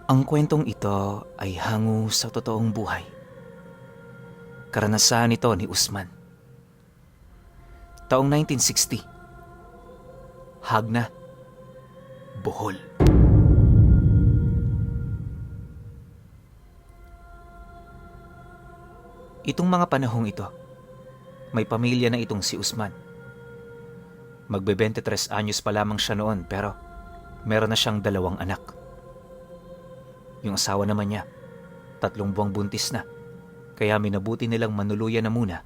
Ang kwentong ito ay hango sa totoong buhay. Karanasan ito ni Usman. Taong 1960. Hagna, Bohol. Itong mga panahong ito, may pamilya na itong si Usman. Magbe-23 anyos pa lamang siya noon pero meron na siyang 2 anak. Yung asawa naman niya, 3 buwang buntis na, kaya minabuti nilang manuluyan na muna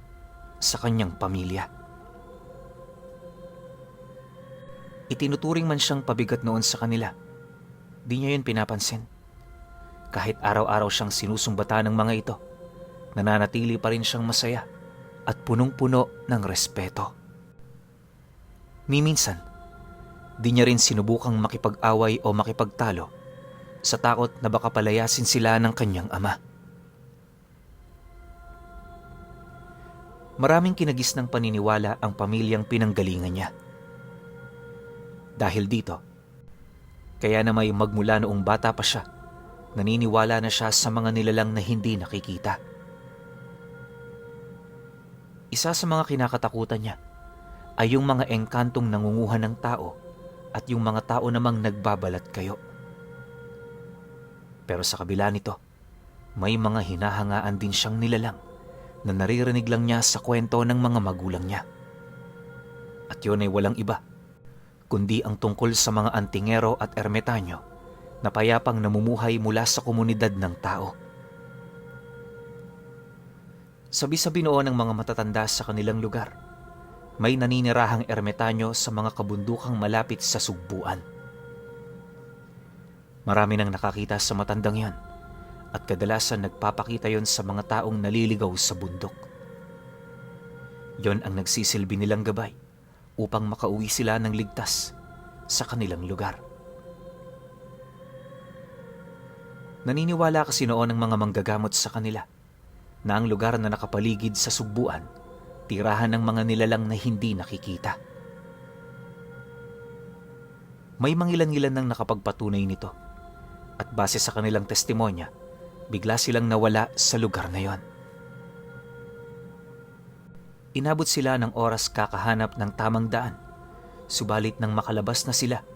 sa kanyang pamilya. Itinuturing man siyang pabigat noon sa kanila, di niya yun pinapansin. Kahit araw-araw siyang sinusumbatan ng mga ito, nananatili pa rin siyang masaya at punong-puno ng respeto. Ni minsan, di niya rin sinubukang makipag-away o makipagtalo sa takot na baka palayasin sila ng kanyang ama. Maraming kinagis ng paniniwala ang pamilyang pinanggalingan niya. Dahil dito, kaya na may magmula noong bata pa siya, naniniwala na siya sa mga nilalang na hindi nakikita. Isa sa mga kinakatakutan niya ay yung mga engkantong nangunguha ng tao at yung mga tao namang nagbabalat kayo. Pero sa kabila nito, may mga hinahangaan din siyang nilalang na naririnig lang niya sa kwento ng mga magulang niya. At yun ay walang iba, kundi ang tungkol sa mga antingero at ermetanyo na payapang namumuhay mula sa komunidad ng tao. Sabi-sabi noon ng mga matatanda sa kanilang lugar, may naninirahang ermetanyo sa mga kabundukang malapit sa sugpuan. Marami nang nakakita sa matandang yan at kadalasan nagpapakita yon sa mga taong naliligaw sa bundok. Yon ang nagsisilbi nilang gabay upang makauwi sila ng ligtas sa kanilang lugar. Naniniwala kasi noon ang mga manggagamot sa kanila na ang lugar na nakapaligid sa sugpuan, tirahan ng mga nilalang na hindi nakikita. May mangilan-ngilan nang nakapagpatunay nito at base sa kanilang testimonya, bigla silang nawala sa lugar na yon. Inabot sila ng oras kakahanap ng tamang daan, subalit nang makalabas na sila,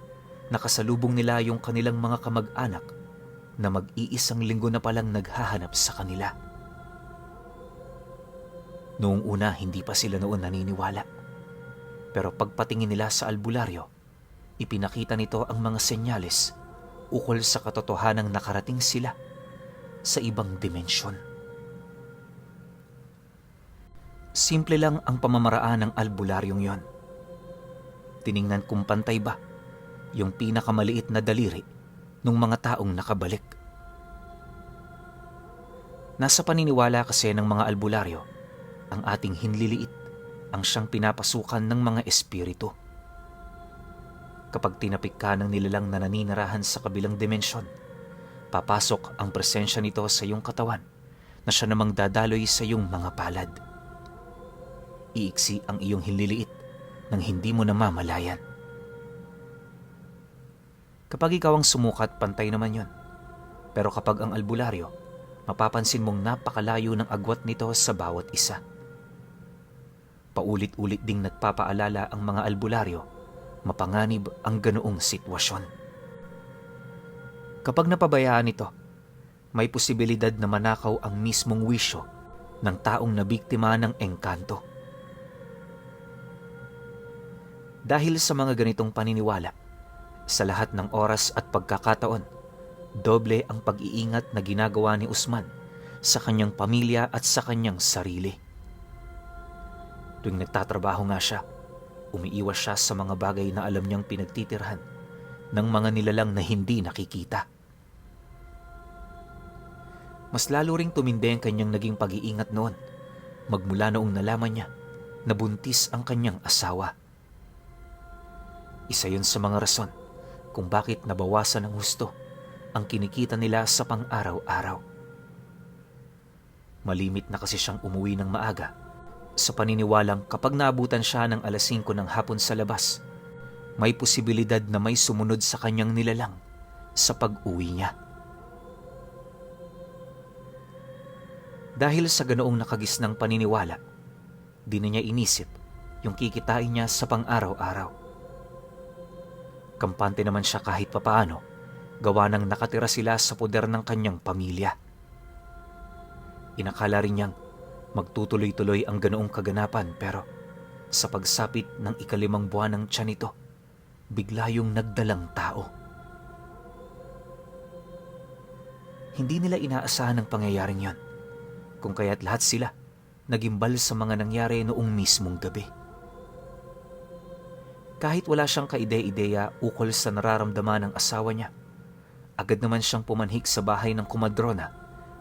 nakasalubong nila yung kanilang mga kamag-anak na mag-iisang linggo na palang naghahanap sa kanila. Noong una, hindi pa sila noon naniniwala. Pero pagpatingin nila sa albularyo, ipinakita nito ang mga senyales ukol sa katotohanang nakarating sila sa ibang dimensyon. Simple lang ang pamamaraan ng albularyong yon. Tiningnan kung pantay ba yung pinakamaliit na daliri ng mga taong nakabalik. Nasa paniniwala kasi ng mga albularyo, ang ating hinliliit ang siyang pinapasukan ng mga espiritu. Kapag tinapik ka ng nilalang na naninirahan sa kabilang dimensyon, papasok ang presensya nito sa iyong katawan na siya namang dadaloy sa iyong mga palad. Iiksi ang iyong hinliliit nang hindi mo namamalayan. Kapag ikaw ang sumukat, pantay naman yon. Pero kapag ang albularyo, mapapansin mong napakalayo ng agwat nito sa bawat isa. Paulit-ulit ding nagpapaalala ang mga albularyo, mapanganib ang ganoong sitwasyon. Kapag napabayaan ito, may posibilidad na manakaw ang mismong wisyo ng taong nabiktima ng engkanto. Dahil sa mga ganitong paniniwala, sa lahat ng oras at pagkakataon, doble ang pag-iingat na ginagawa ni Usman sa kanyang pamilya at sa kanyang sarili. Tuwing nagtatrabaho nga siya, umiiwas siya sa mga bagay na alam niyang pinagtitirhan ng mga nilalang na hindi nakikita. Mas lalo ring tumindi ang kanyang naging pag-iingat noon, magmula noong nalaman niya na buntis ang kanyang asawa. Isa yun sa mga rason kung bakit nabawasan ng husto ang kinikita nila sa pang-araw-araw. Malimit na kasi siyang umuwi ng maaga sa paniniwalang kapag naabutan siya ng 5:00 ng hapon sa labas, may posibilidad na may sumunod sa kanyang nilalang sa pag-uwi niya. Dahil sa ganoong nakagisnang paniniwala, di na niya inisip yung kikitain niya sa pang-araw-araw. Kampante naman siya kahit papaano, gawa ng nakatira sila sa poder ng kanyang pamilya. Inakala rin niyang magtutuloy-tuloy ang ganoong kaganapan, pero sa pagsapit ng 5 buwan ng tiyan nito, bigla yung nagdalang tao. Hindi nila inaasahan ang pangyayaring yon, kung kaya't lahat sila nagimbal sa mga nangyari noong mismong gabi. Kahit wala siyang kaide-ideya ukol sa nararamdaman ng asawa niya, agad naman siyang pumanhik sa bahay ng kumadrona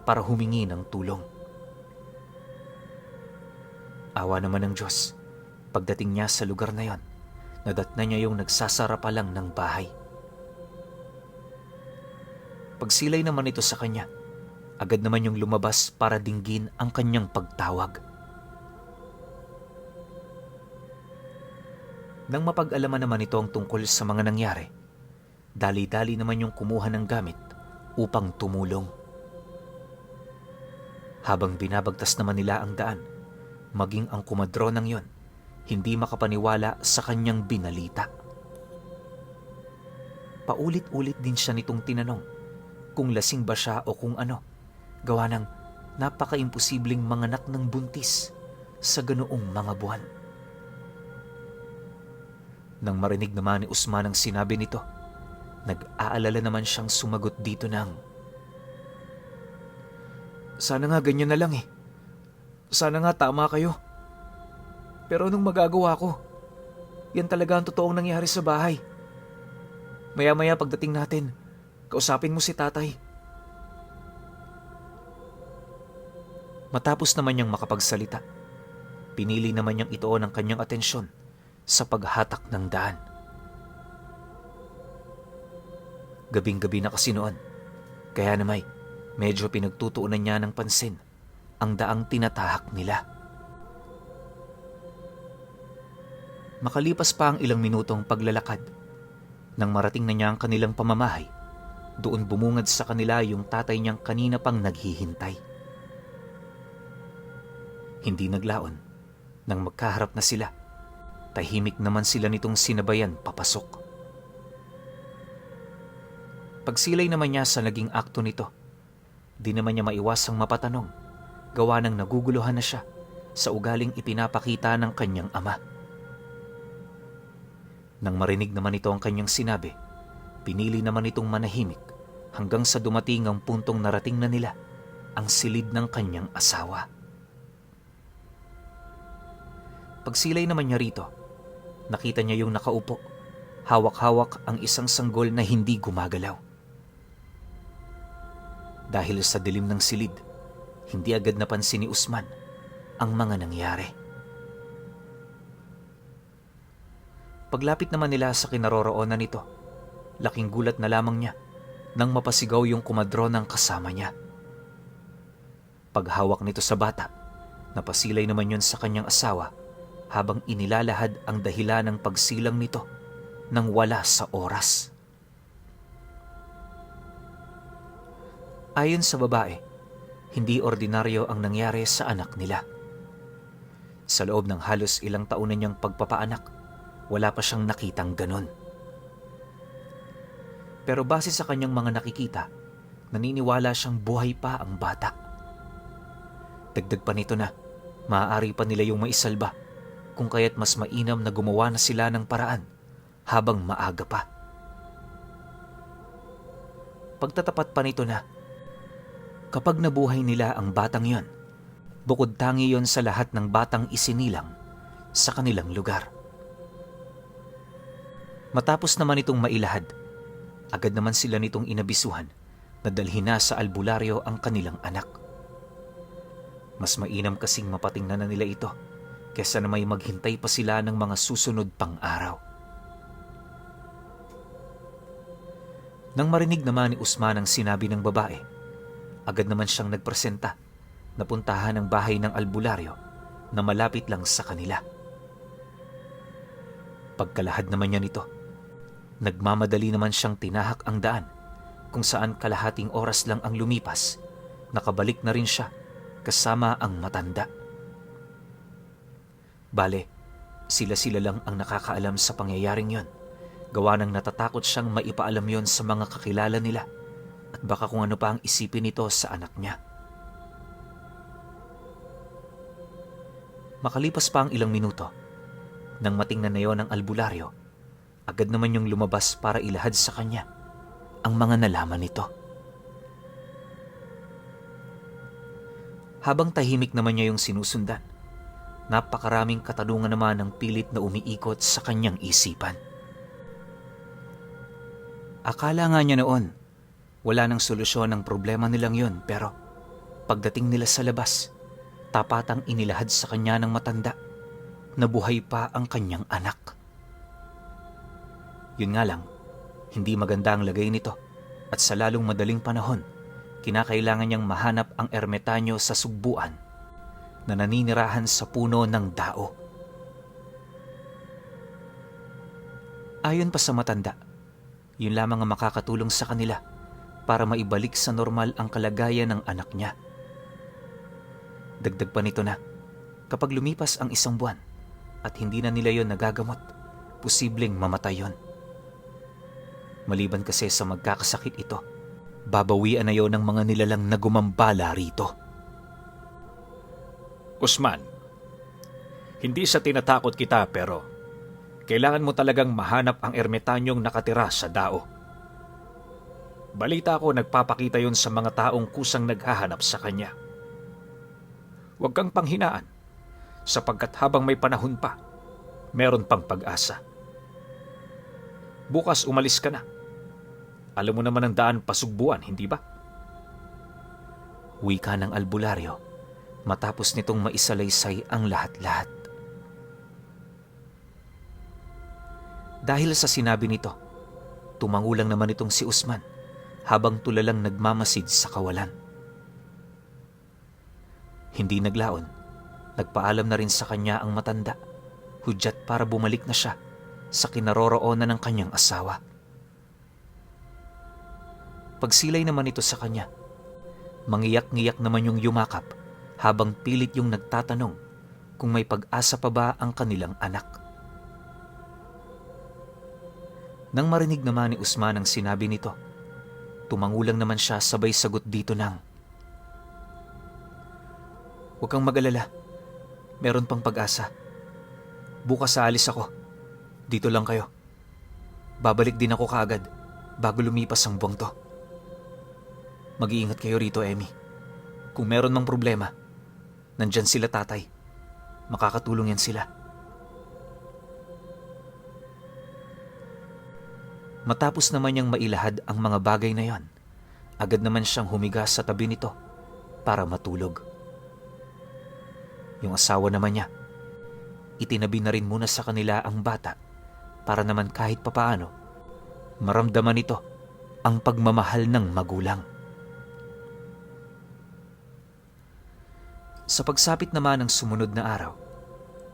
para humingi ng tulong. Awa naman ng Diyos, pagdating niya sa lugar na yon, nadatna niya yung nagsasara pa lang ng bahay. Pagsilay naman ito sa kanya, agad naman yung lumabas para dinggin ang kanyang pagtawag. Nang mapag-alaman naman ito ang tungkol sa mga nangyari, dali-dali naman yung kumuha ng gamit upang tumulong. Habang binabagtas naman nila ang daan, maging ang kumadronang yon, hindi makapaniwala sa kanyang binalita. Paulit-ulit din siya nitong tinanong kung lasing ba siya o kung ano, gawa ng napaka-imposibleng manganak ng buntis sa ganoong mga buwan. Nang marinig naman ni Usman ang sinabi nito, nag-aalala naman siyang sumagot dito ng, "Sana nga ganyan na lang eh. Sana nga tama kayo. Pero anong magagawa ko? Yan talaga ang totoong nangyari sa bahay. Maya-maya pagdating natin, kausapin mo si tatay." Matapos naman niyang makapagsalita, pinili naman niyang ituon ang kanyang atensyon sa paghatak ng daan. Gabing-gabi na kasi noon, kaya naman medyo pinagtutuunan niya ng pansin ang daang tinatahak nila. Makalipas pa ang ilang minutong paglalakad, nang marating na niya ang kanilang pamamahay, doon bumungad sa kanila yung tatay niyang kanina pang naghihintay. Hindi naglaon, nang magkaharap na sila, tahimik naman sila nitong sinabayan papasok. Pagsilay naman niya sa naging akto nito, di naman niya maiwasang mapatanong, gawa ng naguguluhan na siya sa ugaling ipinapakita ng kanyang ama. Nang marinig naman ito ang kanyang sinabi, pinili naman itong manahimik hanggang sa dumating ang puntong narating na nila ang silid ng kanyang asawa. Pagsilay naman niya rito, nakita niya yung nakaupo, hawak-hawak ang isang sanggol na hindi gumagalaw. Dahil sa dilim ng silid, hindi agad napansin ni Usman ang mga nangyari. Paglapit naman nila sa kinaroroonan nito, laking gulat na lamang niya nang mapasigaw yung kumadronang kasama niya. Paghawak nito sa bata, napasilay naman yun sa kanyang asawa habang inilalahad ang dahilan ng pagsilang nito nang wala sa oras. Ayon sa babae, hindi ordinaryo ang nangyari sa anak nila. Sa loob ng halos ilang taon na niyang pagpapaanak, wala pa siyang nakitang ganon. Pero base sa kanyang mga nakikita, naniniwala siyang buhay pa ang bata. Dagdag pa nito na maaari pa nila yung maisalba, kung kaya't mas mainam na gumawa na sila ng paraan habang maaga pa. Pagtatapat pa nito na kapag nabuhay nila ang batang yon, bukod tangi yon sa lahat ng batang isinilang sa kanilang lugar. Matapos naman itong mailahad, agad naman sila nitong inabisuhan na dalhin na sa albularyo ang kanilang anak. Mas mainam kasing mapatingnan na nila ito kesa na may maghintay pa sila ng mga susunod pang araw. Nang marinig naman ni Usman ang sinabi ng babae, agad naman siyang nagpresenta na puntahan ang bahay ng albularyo na malapit lang sa kanila. Pagkalahad naman niya nito, nagmamadali naman siyang tinahak ang daan kung saan kalahating oras lang ang lumipas, nakabalik na rin siya kasama ang matanda. Bale, sila-sila lang ang nakakaalam sa pangyayaring yon. Gawa ng natatakot siyang maipaalam yon sa mga kakilala nila at baka kung ano pa ang isipin nito sa anak niya. Makalipas pa ang ilang minuto, nang matingnan na yon ng albularyo, agad naman yung lumabas para ilahad sa kanya ang mga nalaman nito. Habang tahimik naman niya yung sinusundan, napakaraming katanungan naman ang pilit na umiikot sa kanyang isipan. Akala nga niya noon, wala nang solusyon ang problema nilang yun, pero pagdating nila sa labas, tapatang inilahad sa kanya ng matanda na buhay pa ang kanyang anak. Yun nga lang, hindi maganda ang lagay nito at sa lalong madaling panahon, kinakailangan niyang mahanap ang ermitanyo sa sugbuan na naninirahan sa puno ng dao. Ayon pa sa matanda, yun lamang ang makakatulong sa kanila para maibalik sa normal ang kalagayan ng anak niya. Dagdag pa nito na, kapag lumipas ang isang buwan at hindi na nila yon nagagamot, posibleng mamatay yon. Maliban kasi sa magkakasakit ito, babawian na yon ng mga nilalang na gumambala rito. Usman, hindi sa tinatakot kita pero kailangan mo talagang mahanap ang ermitanyong nakatira sa dao. Balita ko nagpapakita yon sa mga taong kusang naghahanap sa kanya. Huwag kang panghinaan sapagkat habang may panahon pa, meron pang pag-asa. Bukas umalis ka na. Alam mo naman ang daan pasugbuan, hindi ba? Wika ng albularyo matapos nitong maisalaysay ang lahat-lahat. Dahil sa sinabi nito, tumangulang naman itong si Usman habang tulalang nagmamasid sa kawalan. Hindi naglaon, nagpaalam na rin sa kanya ang matanda, hudyat para bumalik na siya sa kinaroroonan ng kanyang asawa. Pagsilay naman ito sa kanya, mangiyak-ngiyak naman yung yumakap habang pilit yung nagtatanong kung may pag-asa pa ba ang kanilang anak. Nang marinig naman ni Usman ang sinabi nito, tumangulang naman siya sabay sagot dito ng, "Huwag kang mag-alala, meron pang pag-asa. Bukas aalis ako, dito lang kayo. Babalik din ako kaagad bago lumipas ang buwang to. Mag-iingat kayo rito, Emmy. Kung meron mang problema, nandyan sila tatay. Makakatulong yan sila." Matapos naman niyang mailahad ang mga bagay na yon, agad naman siyang humiga sa tabi nito para matulog. Yung asawa naman niya, itinabi na rin muna sa kanila ang bata para naman kahit papaano maramdaman nito ang pagmamahal ng magulang. Sa pagsapit naman ng sumunod na araw,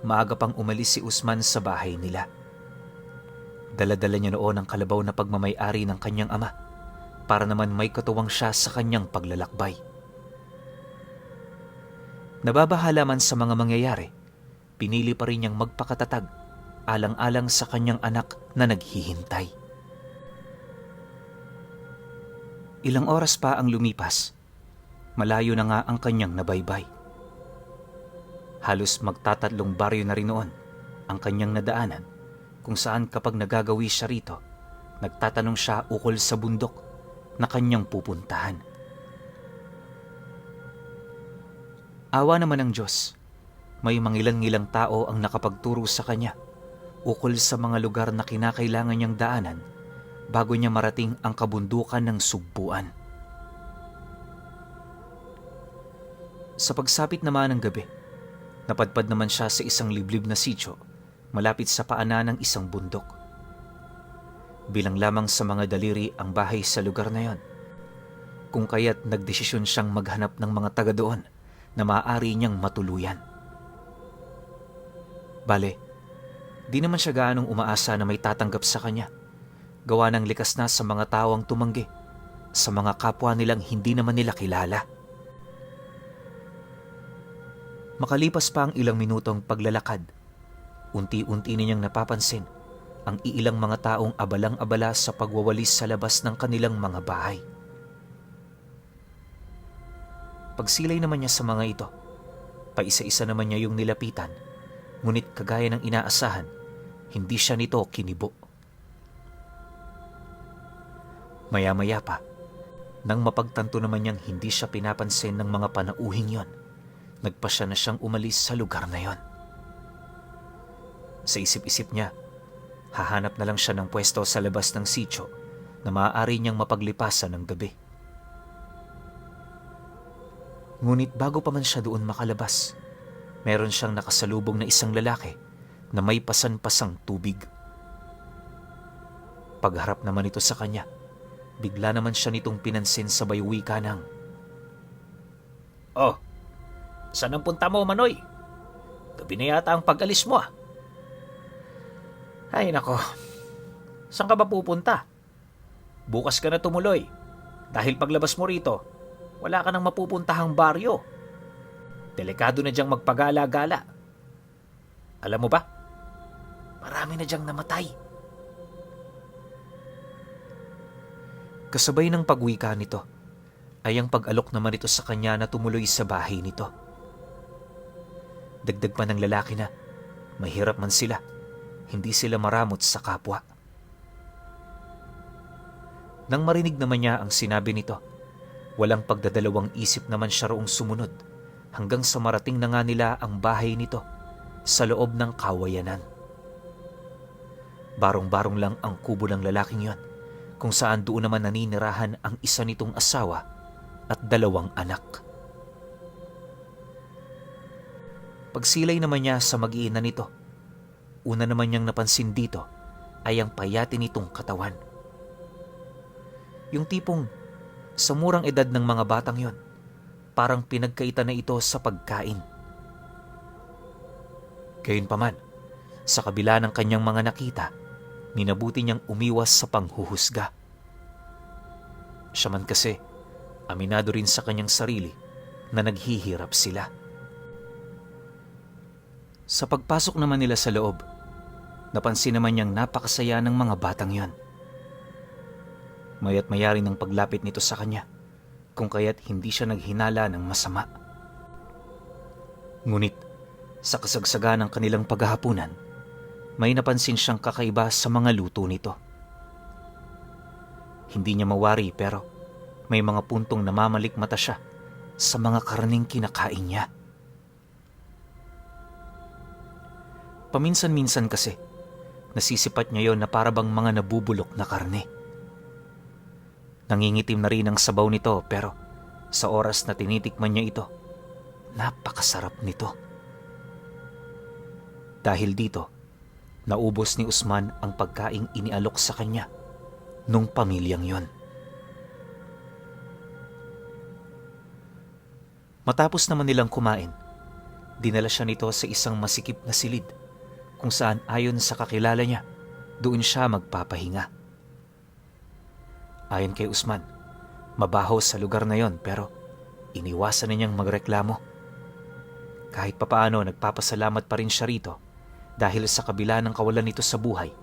maaga pang umalis si Usman sa bahay nila. Dala-dala niya noon ang kalabaw na pagmamay-ari ng kanyang ama para naman may katuwang siya sa kanyang paglalakbay. Nababahala man sa mga mangyayari, pinili pa rin niyang magpakatatag alang-alang sa kanyang anak na naghihintay. Ilang oras pa ang lumipas, malayo na nga ang kanyang nabaybay. Halos magtatatlong baryo na rin noon ang kanyang nadaanan, kung saan kapag nagagawi siya rito, nagtatanong siya ukol sa bundok na kanyang pupuntahan. Awa naman ng Diyos, may mangilan-ngilang tao ang nakapagturo sa kanya ukol sa mga lugar na kinakailangan niyang daanan bago niya marating ang kabundukan ng sugpuan. Sa pagsapit naman ng gabi, napadpad naman siya sa isang liblib na sitio malapit sa paanan ng isang bundok. Bilang lamang sa mga daliri ang bahay sa lugar na yon, kung kaya't nagdesisyon siyang maghanap ng mga taga doon na maaari niyang matuluyan. Bale, di naman siya gaanong umaasa na may tatanggap sa kanya, gawa ng likas na sa mga tawang tumanggi, sa mga kapwa nilang hindi naman nila kilala. Makalipas pa ang ilang minutong paglalakad, unti-unti niyang napapansin ang iilang mga taong abalang-abala sa pagwawalis sa labas ng kanilang mga bahay. Pagsilay naman niya sa mga ito, paisa-isa naman niya yung nilapitan, ngunit kagaya ng inaasahan, hindi siya nito kinibo. Maya-maya pa, nang mapagtanto naman niyang hindi siya pinapansin ng mga panauhing yon, nagpasya na siyang umalis sa lugar na yon. Sa isip-isip niya, hahanap na lang siya ng pwesto sa labas ng sitio na maaari niyang mapaglipasan ng gabi. Ngunit bago pa man siya doon makalabas, meron siyang nakasalubong na isang lalaki na may pasan-pasang tubig. Pagharap naman ito sa kanya, bigla naman siya nitong pinansin sa wika ng, "Oh, saan ang punta mo, Manoy? Gabi na yata ang pag-alis mo ah." "Ay nako, saan ka ba pupunta? Bukas ka na tumuloy. Dahil paglabas mo rito, wala ka nang mapupuntahang baryo. Delikado na diyang magpagala-gala. Alam mo ba, marami na diyang namatay." kasabay ng pagwika nito, ay ang pag-alok naman ito sa kanya na tumuloy sa bahay nito. Dagdag pa ng lalaki na, mahirap man sila, hindi sila maramot sa kapwa. Nang marinig naman niya ang sinabi nito, walang pagdadalawang isip naman siya roong sumunod hanggang sa marating na nga nila ang bahay nito sa loob ng kawayanan. Barong-barong lang ang kubo ng lalaking yon, kung saan doon naman naninirahan ang isa nitong asawa at 2 anak. Pagsilay naman niya sa mag-iina nito, una naman niyang napansin dito ay ang payati nitong katawan. Yung tipong sa murang edad ng mga batang yon, parang pinagkaita na ito sa pagkain. Gayunpaman, sa kabila ng kanyang mga nakita, minabuti niyang umiwas sa panghuhusga. Siya man kasi, aminado rin sa kanyang sarili na naghihirap sila. Sa pagpasok naman nila sa loob, napansin naman niyang napakasaya ng mga batang yon. Maya't maya rin ang paglapit nito sa kanya, kung kaya't hindi siya naghinala ng masama. Ngunit, sa kasagsagan ng kanilang paghahapunan, may napansin siyang kakaiba sa mga luto nito. Hindi niya mawari pero may mga puntong namamalikmata siya sa mga karning kinakain niya. Paminsan-minsan kasi, nasisipat niya yon na parabang mga nabubulok na karne. Nangingitim na rin ang sabaw nito pero sa oras na tinitikman niya ito, napakasarap nito. Dahil dito, naubos ni Usman ang pagkaing inialok sa kanya nung pamilyang yon. Matapos naman nilang kumain, dinala siya nito sa isang masikip na silid kung saan ayon sa kakilala niya, doon siya magpapahinga. Ayon kay Usman, mabaho sa lugar na yon pero iniwasan na niyang magreklamo. Kahit papaano nagpapasalamat pa rin siya rito dahil sa kabila ng kawalan nito sa buhay,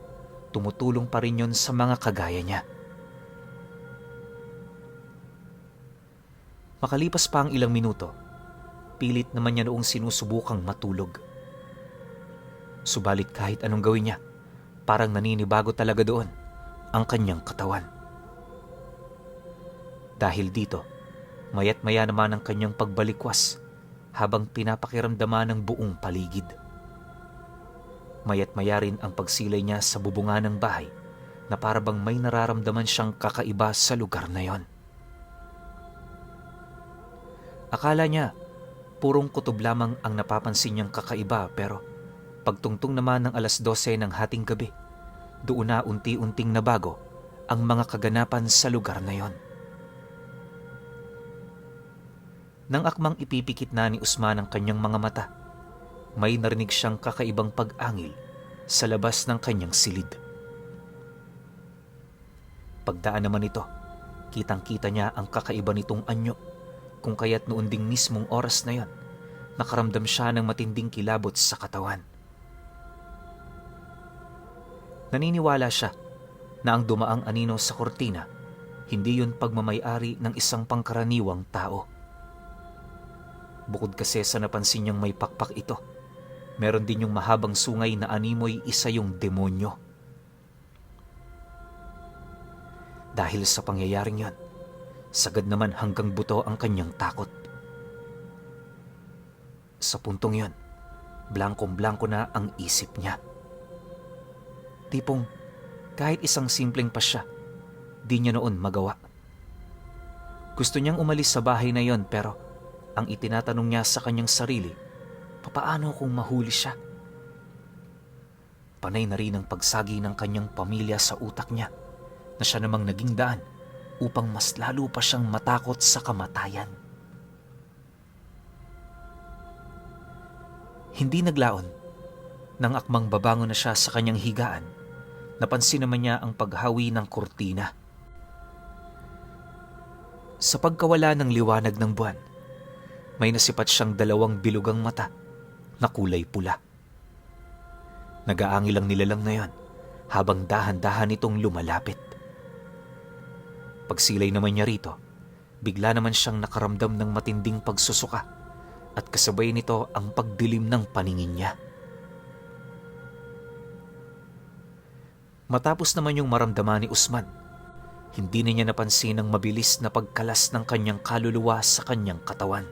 tumutulong pa rin yon sa mga kagaya niya. Makalipas pa ang ilang minuto, pilit naman niya noong sinusubukang matulog. Subalit kahit anong gawin niya, parang naninibago talaga doon ang kanyang katawan. Dahil dito, maya't maya naman ang kanyang pagbalikwas habang pinapakiramdaman ng buong paligid. Maya't maya rin ang pagsilay niya sa bubungan ng bahay na parabang may nararamdaman siyang kakaiba sa lugar na yon. Akala niya, purong kutob lamang ang napapansin niyang kakaiba pero pagtungtong naman ng 12:00 ng hating gabi, doon na unti-unting nabago ang mga kaganapan sa lugar na yon. Nang akmang ipipikit na ni Usman ang kanyang mga mata, may narinig siyang kakaibang pag-angil sa labas ng kanyang silid. Pagdaan naman ito, kitang-kita niya ang kakaiba nitong anyo, kung kaya't noon ding mismong oras na yon, nakaramdam siya ng matinding kilabot sa katawan. Naniniwala siya na ang dumaang anino sa kortina, hindi yun pagmamayari ng isang pangkaraniwang tao. Bukod kasi sa napansin niyang may pakpak ito, meron din yung mahabang sungay na animoy isa yung demonyo. Dahil sa pangyayaring yon, sagad naman hanggang buto ang kanyang takot. Sa puntong yon, blankong-blanko na ang isip niya. Tipong kahit isang simpleng pasya, di niya noon magawa. Gusto niyang umalis sa bahay na yon pero ang itinatanong niya sa kanyang sarili, papaano kung mahuli siya? Panay na rin ang pagsagi ng kanyang pamilya sa utak niya na siya namang naging daan upang mas lalo pa siyang matakot sa kamatayan. Hindi naglaon. Nang akmang babangon na siya sa kanyang higaan, napansin naman niya ang paghawi ng kurtina. Sa pagkawala ng liwanag ng buwan, may nasipat siyang dalawang bilugang mata na kulay pula. Nagaangil ang nilalang na yon habang dahan-dahan itong lumalapit. Pagsilay naman niya rito, bigla naman siyang nakaramdam ng matinding pagsusuka at kasabay nito ang pagdilim ng paningin niya. Matapos naman yung maramdaman ni Usman, hindi na niya napansin ang mabilis na pagkalas ng kanyang kaluluwa sa kanyang katawan.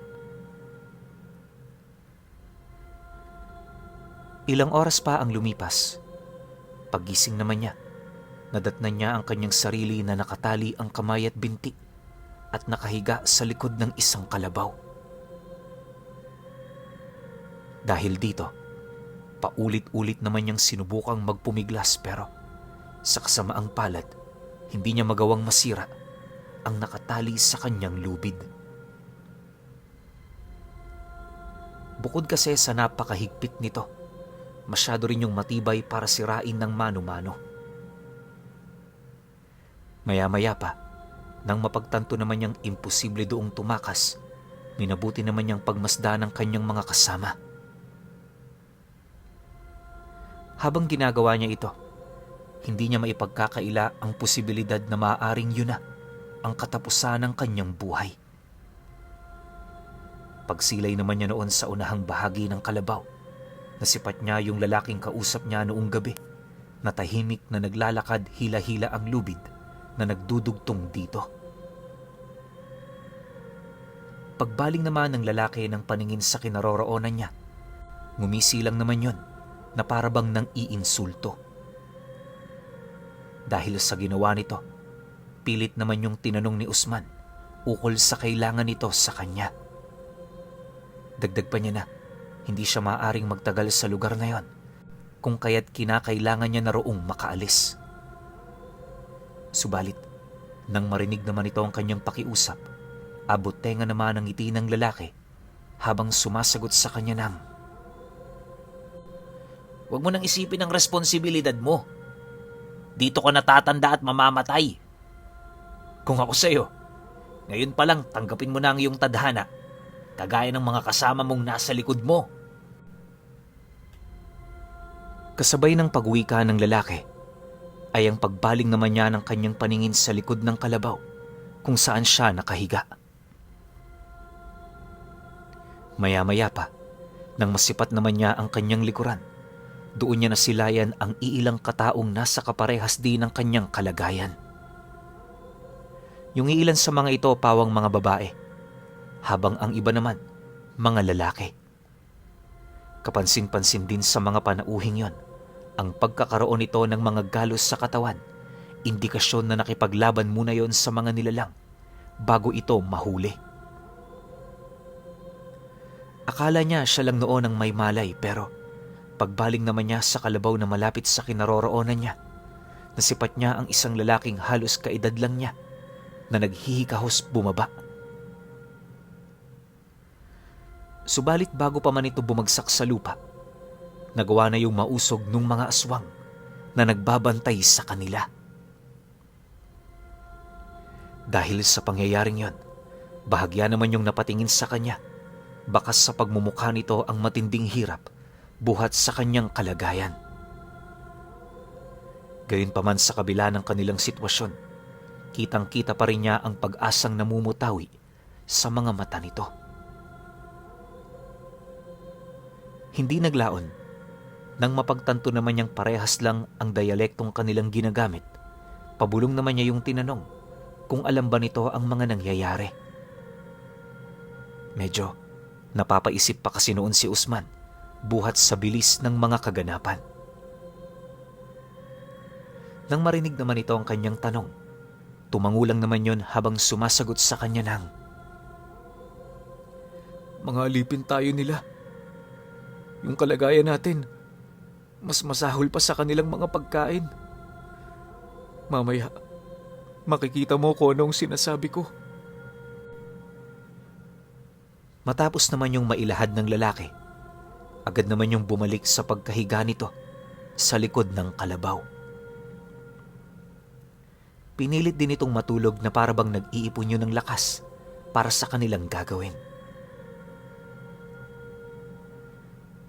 Ilang oras pa ang lumipas. Paggising naman niya, nadatnan niya ang kanyang sarili na nakatali ang kamay at binti at nakahiga sa likod ng isang kalabaw. Dahil dito, paulit-ulit naman niyang sinubukang magpumiglas pero sa kasamaang palad, hindi niya magawang masira ang nakatali sa kanyang lubid. Bukod kasi sa napakahigpit nito, masyado rin yung matibay para sirain ng mano-mano. Maya-maya pa, nang mapagtanto naman niyang imposible doong tumakas, minabuti naman niyang pagmasdan ng kanyang mga kasama. Habang ginagawa niya ito, hindi niya maipagkakaila ang posibilidad na maaaring yun na ang katapusan ng kanyang buhay. Pagsilay naman niya noon sa unahang bahagi ng kalabaw, nasipat niya yung lalaking kausap niya noong gabi na tahimik na naglalakad hila-hila ang lubid na nagdudugtong dito. Pagbaling naman ng lalaki ng paningin sa kinaroroonan niya, ngumisi lang naman yon na parabang nang iinsulto. Dahil sa ginawa nito, pilit naman yung tinanong ni Usman ukol sa kailangan nito sa kanya. Dagdag pa niya na hindi siya maaaring magtagal sa lugar na yon kung kaya't kinakailangan niya na roong makaalis. Subalit, nang marinig naman ito ang kanyang pakiusap, abot tenga naman ang ngiti ng lalaki habang sumasagot sa kanya ng, "Huwag mo nang isipin ang responsibilidad mo. Dito ka natatanda at mamamatay. Kung ako sa'yo, ngayon pa lang tanggapin mo na ang iyong tadhana, kagaya ng mga kasama mong nasa likod mo." Kasabay ng pagwika ng lalaki, ay ang pagbaling naman niya ng kanyang paningin sa likod ng kalabaw kung saan siya nakahiga. Maya-maya pa, nang masipat naman niya ang kanyang likuran, doon niya nasilayan ang iilang kataong nasa kaparehas din ng kanyang kalagayan. Yung iilan sa mga ito pawang mga babae, habang ang iba naman, mga lalaki. Kapansin-pansin din sa mga panauhing yon, ang pagkakaroon nito ng mga galos sa katawan, indikasyon na nakipaglaban muna yon sa mga nilalang bago ito mahuli. Akala niya siya lang noon ang may malay pero pagbaling naman niya sa kalabaw na malapit sa kinaroroonan niya, nasipat niya ang isang lalaking halos kaedad lang niya na naghihikahos bumaba. Subalit bago pa man ito bumagsak sa lupa, nagawa na yung mausog ng mga aswang na nagbabantay sa kanila. Dahil sa pangyayaring yon, bahagya naman yung napatingin sa kanya Bakas sa pagmumukha nito ang matinding hirap buhat sa kanyang kalagayan. Gayunpaman sa kabila ng kanilang sitwasyon, kitang-kita pa rin niya ang pag-asang namumutawi sa mga mata nito. Hindi naglaon nang mapagtanto naman niyang parehas lang ang dialektong kanilang ginagamit. Pabulong naman niya yung tinanong kung alam ba nito ang mga nangyayari. Medyo napapaisip pa kasi noon si Usman buhat sa bilis ng mga kaganapan. Nang marinig naman ito ang kanyang tanong, tumangulang naman yon habang sumasagot sa kanya ng, "Mga alipin tayo nila. Yung kalagayan natin, mas masahol pa sa kanilang mga pagkain. Mamaya, makikita mo kung anong sinasabi ko." Matapos naman yung mailahad ng lalaki, agad naman yung bumalik sa pagkahiga nito sa likod ng kalabaw. Pinilit din itong matulog na parabang nag-iipon yun ng lakas para sa kanilang gagawin.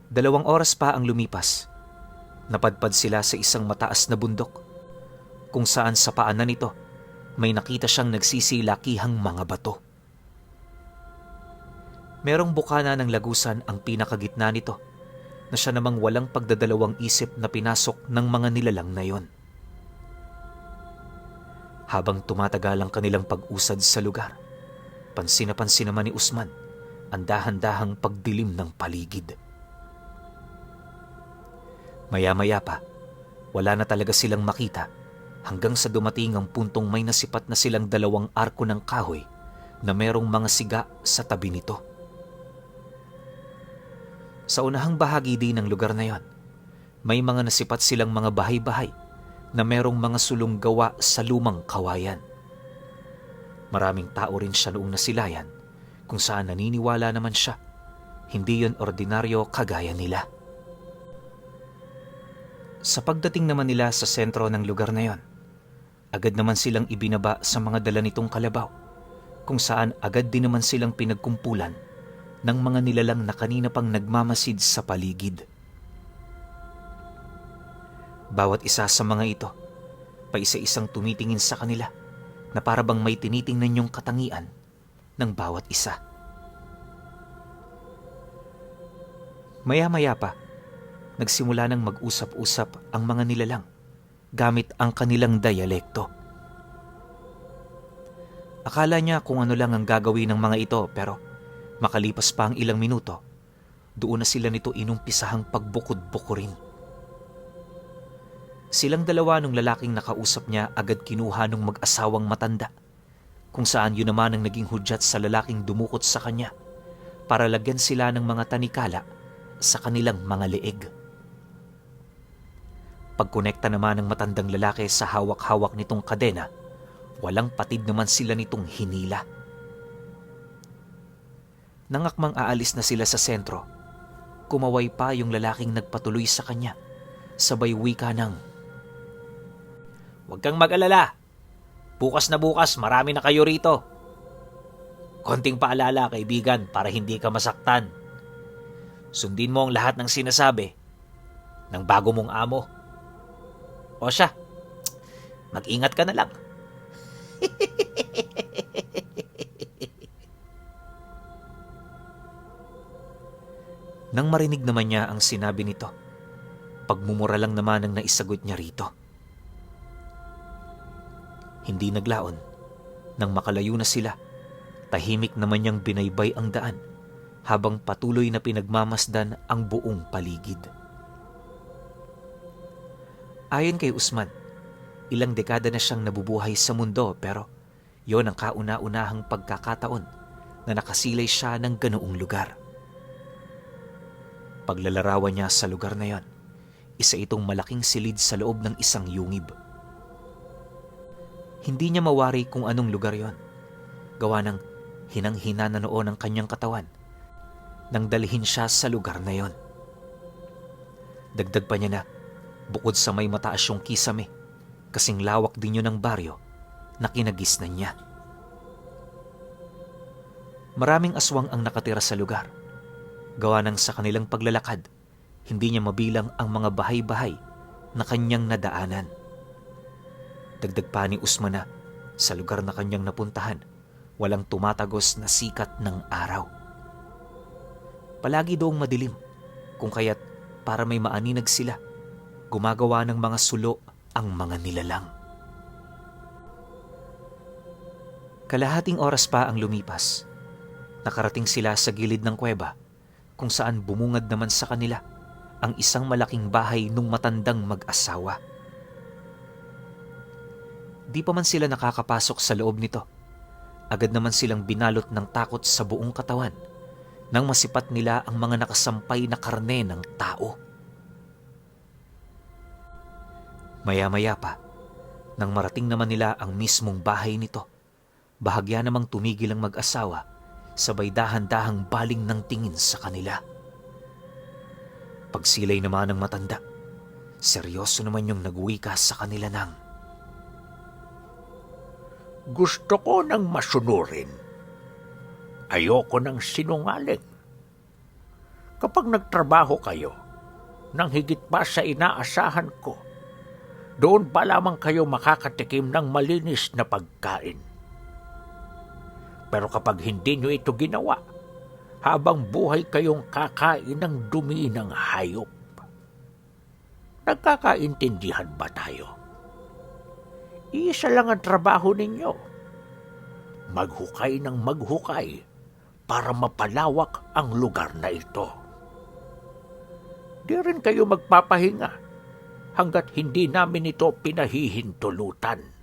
2 oras pa ang lumipas. Napadpad sila sa isang mataas na bundok kung saan sa paanan nito may nakita siyang nagsisilakihang mga bato. Merong bukana ng lagusan ang pinakagitna nito na siya namang walang pagdadalawang isip na pinasok ng mga nilalang na yon. Habang tumatagal ang kanilang pag-usad sa lugar, pansin na pansin naman ni Usman ang dahan-dahang pagdilim ng paligid. Maya-maya pa, wala na talaga silang makita hanggang sa dumating ang puntong may nasipat na silang 2 arko ng kahoy na merong mga siga sa tabi nito. Sa unahang bahagi din ng lugar na yon, may mga nasipat silang mga bahay-bahay na merong mga sulong gawa sa lumang kawayan. Maraming tao rin siya noong nasilayan kung saan naniniwala naman siya, hindi yon ordinaryo kagaya nila. Sa pagdating naman nila sa sentro ng lugar na yon, agad naman silang ibinaba sa mga dala nitong kalabaw, kung saan agad din naman silang pinagkumpulan ng mga nilalang na kanina pang nagmamasid sa paligid. Bawat isa sa mga ito, paisa-isang tumitingin sa kanila na parabang may tinitingnan yung katangian ng bawat isa. Maya-maya pa, nagsimula ng mag-usap-usap ang mga nilalang gamit ang kanilang dialekto. Akala niya kung ano lang ang gagawin ng mga ito, pero makalipas pa ang ilang minuto, doon na sila nito inumpisahang pagbukod-bukurin. Silang dalawa nung lalaking nakausap niya agad kinuha nung mag-asawang matanda, kung saan yun naman ang naging hudyat sa lalaking dumukot sa kanya para lagyan sila ng mga tanikala sa kanilang mga leeg. Pagkonekta naman ng matandang lalaki sa hawak-hawak nitong kadena, walang patid naman sila nitong hinila. Nangakmang aalis na sila sa sentro, kumaway pa yung lalaking nagpatuloy sa kanya, sabay wika ng, "Huwag kang mag-alala. Bukas na bukas, marami na kayo rito. Konting paalala, kaibigan, para hindi ka masaktan. Sundin mo ang lahat ng sinasabi ng bago mong amo. O siya, mag-ingat ka na lang." Nang marinig naman niya ang sinabi nito, pagmumura lang naman ang naisagot niya rito. Hindi naglaon. Nang makalayo na sila, tahimik naman niyang binaybay ang daan habang patuloy na pinagmamasdan ang buong paligid. Ayon kay Usman, ilang dekada na siyang nabubuhay sa mundo, pero yon ang kauna-unahang pagkakataon na nakasilay siya ng ganoong lugar. Paglalarawan niya sa lugar na yon, isa itong malaking silid sa loob ng isang yungib. Hindi niya mawari kung anong lugar yon, gawa ng hinang-hina na noon ang kanyang katawan nang dalhin siya sa lugar na yon. Dagdag pa niya na, bukod sa may mataas yung kisame, kasing lawak din yun ng baryo na kinagisnan niya. Maraming aswang ang nakatira sa lugar, Gawa ng sa kanilang paglalakad, hindi niya mabilang ang mga bahay-bahay na kanyang nadaanan. Dagdag pa ni Usman na sa lugar na kanyang napuntahan, walang tumatagos na sikat ng araw. Palagi doong madilim, kung kaya't para may maaninag sila, gumagawa ng mga sulo ang mga nilalang. Kalahating oras pa ang lumipas. Nakarating sila sa gilid ng kuweba kung saan bumungad naman sa kanila ang isang malaking bahay nung matandang mag-asawa. Di pa man sila nakakapasok sa loob nito, agad naman silang binalot ng takot sa buong katawan nang masipat nila ang mga nakasampay na karne ng tao. Maya-maya pa, nang marating naman nila ang mismong bahay nito, bahagya namang tumigil ang mag-asawa, sabay dahan-dahang baling ng tingin sa kanila. Pagsilay naman ng matanda, seryoso naman yung nagwika sa kanila ng, Gusto ko nang masunurin. Ayoko ng sinungaling. Kapag nagtrabaho kayo, nang higit pa sa inaasahan ko, doon pa lamang kayo makakatikim ng malinis na pagkain. Pero kapag hindi nyo ito ginawa, habang buhay kayong kakain ng dumi ng hayop. Nagkakaintindihan ba tayo? Isa lang ang trabaho ninyo. Maghukay ng maghukay para mapalawak ang lugar na ito. Di rin kayo magpapahinga hanggat hindi namin ito pinahihintulutan.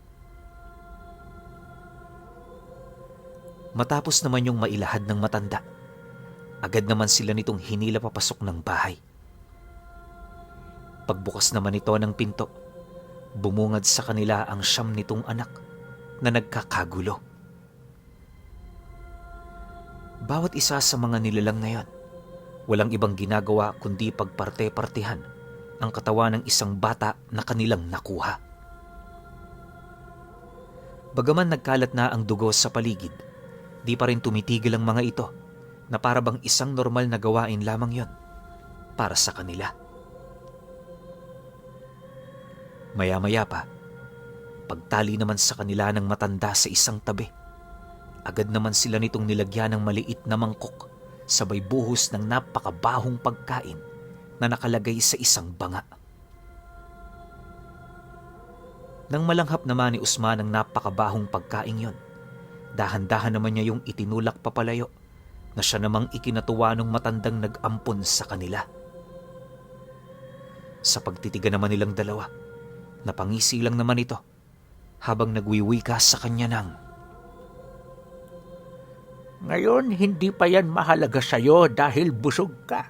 matapos naman yung mailahad ng matanda, agad naman sila nitong hinila papasok ng bahay. Pagbukas naman ito ng pinto, bumungad sa kanila ang siyam nitong anak na nagkakagulo. Bawat isa sa mga nilalang na yon, walang ibang ginagawa kundi pagparte-partihan ang katawan ng isang bata na kanilang nakuha. Bagaman nagkalat na ang dugo sa paligid, di pa rin tumitigil ang mga ito na para bang isang normal na gawain lamang yon para sa kanila. Maya-maya pa, pagtali naman sa kanila ng matanda sa isang tabi, agad naman sila nitong nilagyan ng maliit na mangkok sabay buhos ng napakabahong pagkain na nakalagay sa isang banga. Nang malanghap naman ni Usman ang napakabahong pagkain yon, dahan-dahan naman niya yung itinulak papalayo na siya namang ikinatuwa ng matandang nag-ampon sa kanila. Sa pagtitigan naman nilang dalawa, napangisi lang naman ito habang nagwiwika sa kanya ng, Ngayon, hindi pa yan mahalaga sa'yo dahil busog ka.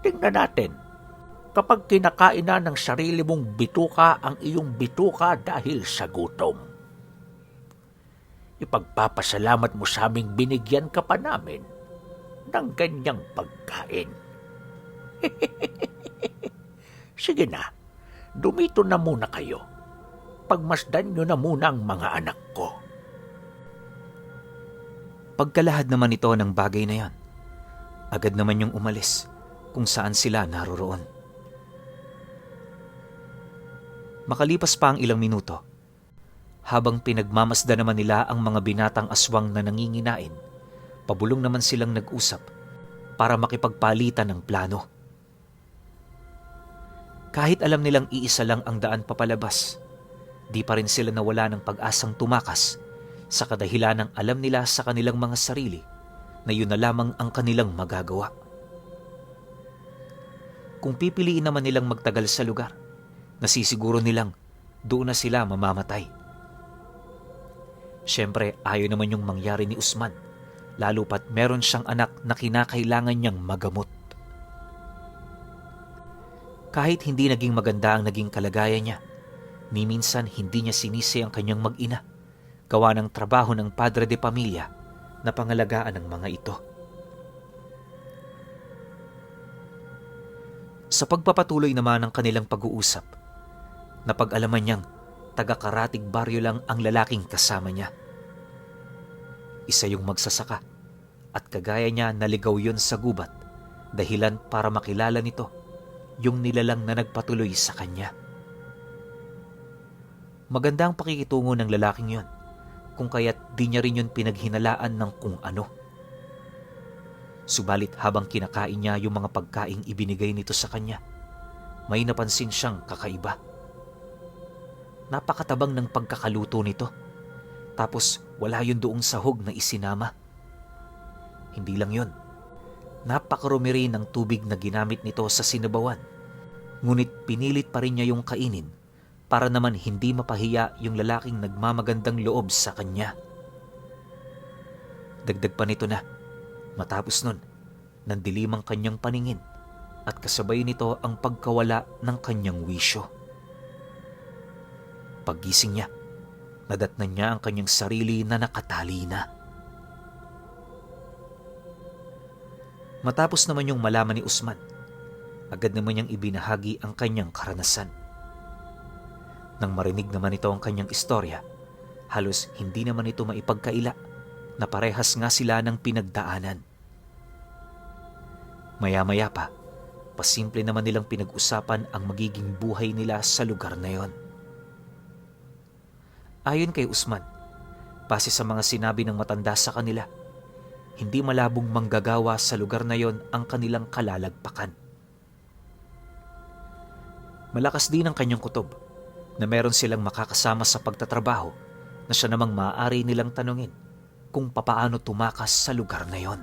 Tingnan natin, kapag kinakain na ng sarili mong bituka ang iyong bituka dahil sa gutom. Ipagpapasalamat mo sa aming binigyan ka pa namin ng ganyang pagkain. Sige na, dumito na muna kayo. Pagmasdan nyo na muna ang mga anak ko. pagkalahad naman ito ng bagay na yon, agad naman yung umalis kung saan sila naroroon. Makalipas pa ang ilang minuto, habang pinagmamasda naman nila ang mga binatang aswang na nanginginain, pabulong naman silang nag-usap para makipagpalitan ng plano. Kahit alam nilang iisa lang ang daan papalabas, di pa rin sila nawala ng pag-asang tumakas sa kadahilan ng alam nila sa kanilang mga sarili na yun na lamang ang kanilang magagawa. Kung pipiliin naman nilang magtagal sa lugar, nasisiguro nilang doon na sila mamamatay. Siyempre, ayaw naman yung mangyari ni Usman, lalo pat meron siyang anak na kinakailangan niyang magamot. Kahit hindi naging maganda ang naging kalagayan niya, ni minsan hindi niya sinisi ang kanyang mag-ina, gawa ng trabaho ng padre de pamilya na pangalagaan ng mga ito. Sa pagpapatuloy naman ng kanilang pag-uusap, napag-alaman niyang taga-Karatig baryo lang ang lalaking kasama niya. Isa yung magsasaka at kagaya niya naligaw yon sa gubat, dahilan para makilala nito yung nilalang na nagpatuloy sa kanya. Maganda ang pakikitungo ng lalaking yon, kung kaya't di niya rin yun pinaghinalaan ng kung ano. Subalit habang kinakain niya yung mga pagkaing ibinigay nito sa kanya, may napansin siyang kakaiba. Napakatabang ng pagkakaluto nito, tapos wala yun doong sahog na isinama. Hindi lang yun, napakarumi rin ng tubig na ginamit nito sa sinabawan, ngunit pinilit pa rin niya yung kainin para naman hindi mapahiya yung lalaking nagmamagandang loob sa kanya. Dagdag pa nito na, matapos nun, nandilim ang kanyang paningin at kasabay nito ang pagkawala ng kanyang wisyo. Paggising niya, nadatnan niya ang kanyang sarili na nakatali na. Matapos naman yung malaman ni Usman, agad naman niyang ibinahagi ang kanyang karanasan. Nang marinig naman ito ang kanyang istorya, halos hindi naman ito maipagkaila na parehas nga sila ng pinagdaanan. Maya-maya pa, pasimple naman nilang pinag-usapan ang magiging buhay nila sa lugar na yon. Ayon kay Usman, base sa mga sinabi ng matanda sa kanila, hindi malabong manggagawa sa lugar na yon ang kanilang kalalagpakan. Malakas din ang kanyang kutob na meron silang makakasama sa pagtatrabaho na siya namang maaari nilang tanungin kung papaano tumakas sa lugar na yon.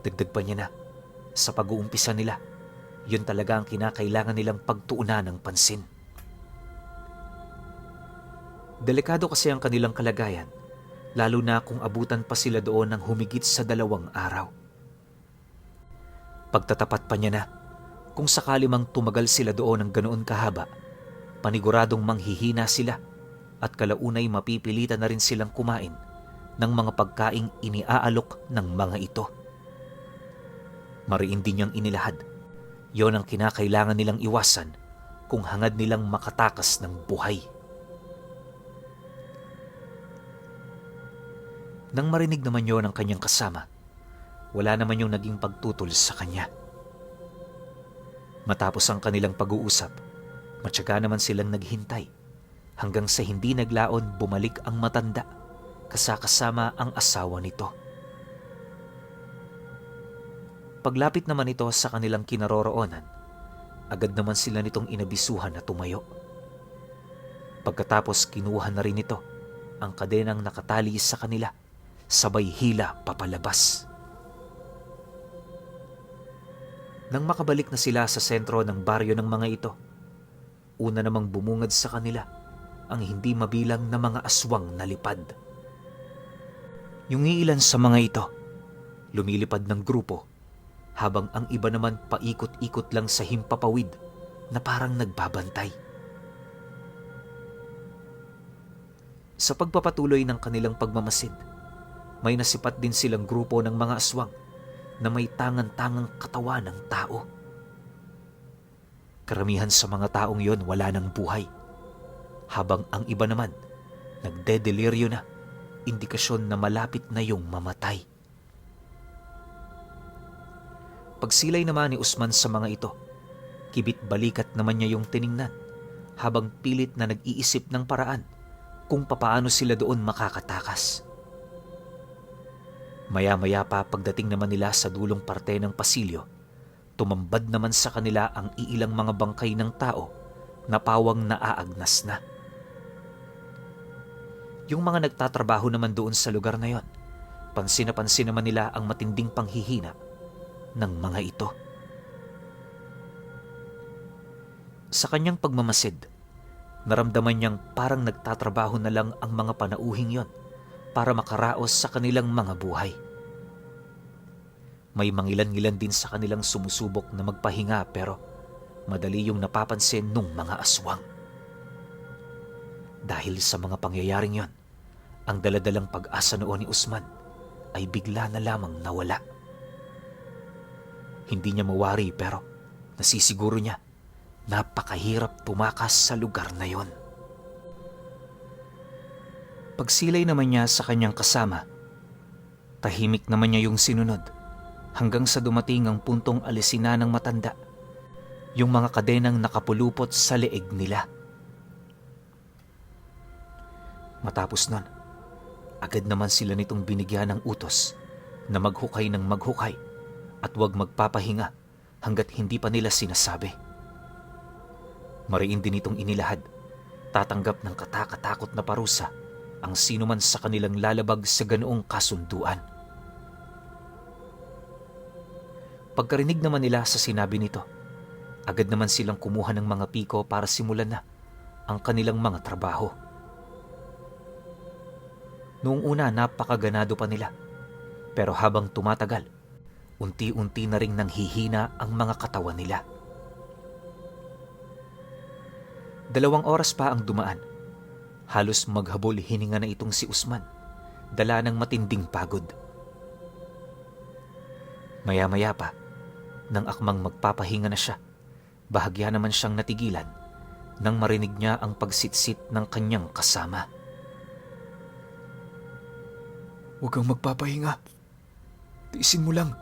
Dagdag pa niya na, sa pag-uumpisa nila, yun talaga ang kinakailangan nilang pagtuunan ng pansin. Delikado kasi ang kanilang kalagayan, lalo na kung abutan pa sila doon ng humigit sa 2 araw. Pagtatapat pa niya na, kung sakali mang tumagal sila doon ng ganoon kahaba, paniguradong manghihina sila at kalaunay mapipilitan na rin silang kumain ng mga pagkaing iniaalok ng mga ito. Mariin din niyang inilahad, yon ang kinakailangan nilang iwasan kung hangad nilang makatakas ng buhay. Nang marinig naman yon ang kanyang kasama, wala naman yung naging pagtutol sa kanya. Matapos ang kanilang pag-uusap, matyaga naman silang naghintay hanggang sa hindi naglaon bumalik ang matanda kasama ang asawa nito. Paglapit naman ito sa kanilang kinaroroonan, agad naman sila nitong inabisuhan na tumayo. Pagkatapos kinuha na rin ito ang kadenang nakatali sa kanila, sabay hila papalabas. Nang makabalik na sila sa sentro ng baryo ng mga ito, una namang bumungad sa kanila ang hindi mabilang na mga aswang na lipad. Yung iilan sa mga ito, lumilipad ng grupo, habang ang iba naman paikot-ikot lang sa himpapawid na parang nagbabantay. Sa pagpapatuloy ng kanilang pagmamasid, may nasipat din silang grupo ng mga aswang na may tangan-tangang katawan ng tao. Karamihan sa mga taong yon wala ng buhay, habang ang iba naman nagdedeliryo na, indikasyon na malapit na yung mamatay. Pagsilay naman ni Usman sa mga ito, kibit-balikat naman niya yung tiningnan habang pilit na nag-iisip ng paraan kung papaano sila doon makakatakas. Maya-maya pa pagdating naman nila sa dulong parte ng pasilyo, tumambad naman sa kanila ang iilang mga bangkay ng tao na pawang naaagnas na. Yung mga nagtatrabaho naman doon sa lugar na yon, pansin na pansin naman nila ang matinding panghihina ng mga ito. Sa kanyang pagmamasid, naramdaman niyang parang nagtatrabaho na lang ang mga panauhing yon para makaraos sa kanilang mga buhay. May mangilan-ngilan din sa kanilang sumusubok na magpahinga pero madali yung napapansin nung mga aswang. Dahil sa mga pangyayaring yon, ang daladalang pag-asa noon ni Usman ay bigla na lamang nawala. Hindi niya mawari pero nasisiguro niya napakahirap tumakas sa lugar na yon. Pagsilay naman niya sa kanyang kasama, Tahimik naman niya yung sinunod hanggang sa dumating ang puntong alisin na ng matanda yung mga kadenang nakapulupot sa leeg nila. Matapos nun, agad naman sila nitong binigyan ng utos na maghukay ng maghukay at huwag magpapahinga hanggat hindi pa nila sinasabi. Mariin din itong inilahad, tatanggap ng katakatakot na parusa ang sino man sa kanilang lalabag sa ganoong kasunduan. Pagkarinig naman nila sa sinabi nito, agad naman silang kumuha ng mga piko para simulan na ang kanilang mga trabaho. Noong una napakaganado pa nila, pero habang tumatagal, unti-unti na ring nanghihina ang mga katawan nila. 2 oras pa ang dumaan. Halos maghabol hininga na itong si Usman, dala ng matinding pagod. Maya-maya pa, nang akmang magpapahinga na siya, bahagya naman siyang natigilan nang marinig niya ang pagsitsit ng kanyang kasama. Huwag kang magpapahinga. Tiisin mo lang.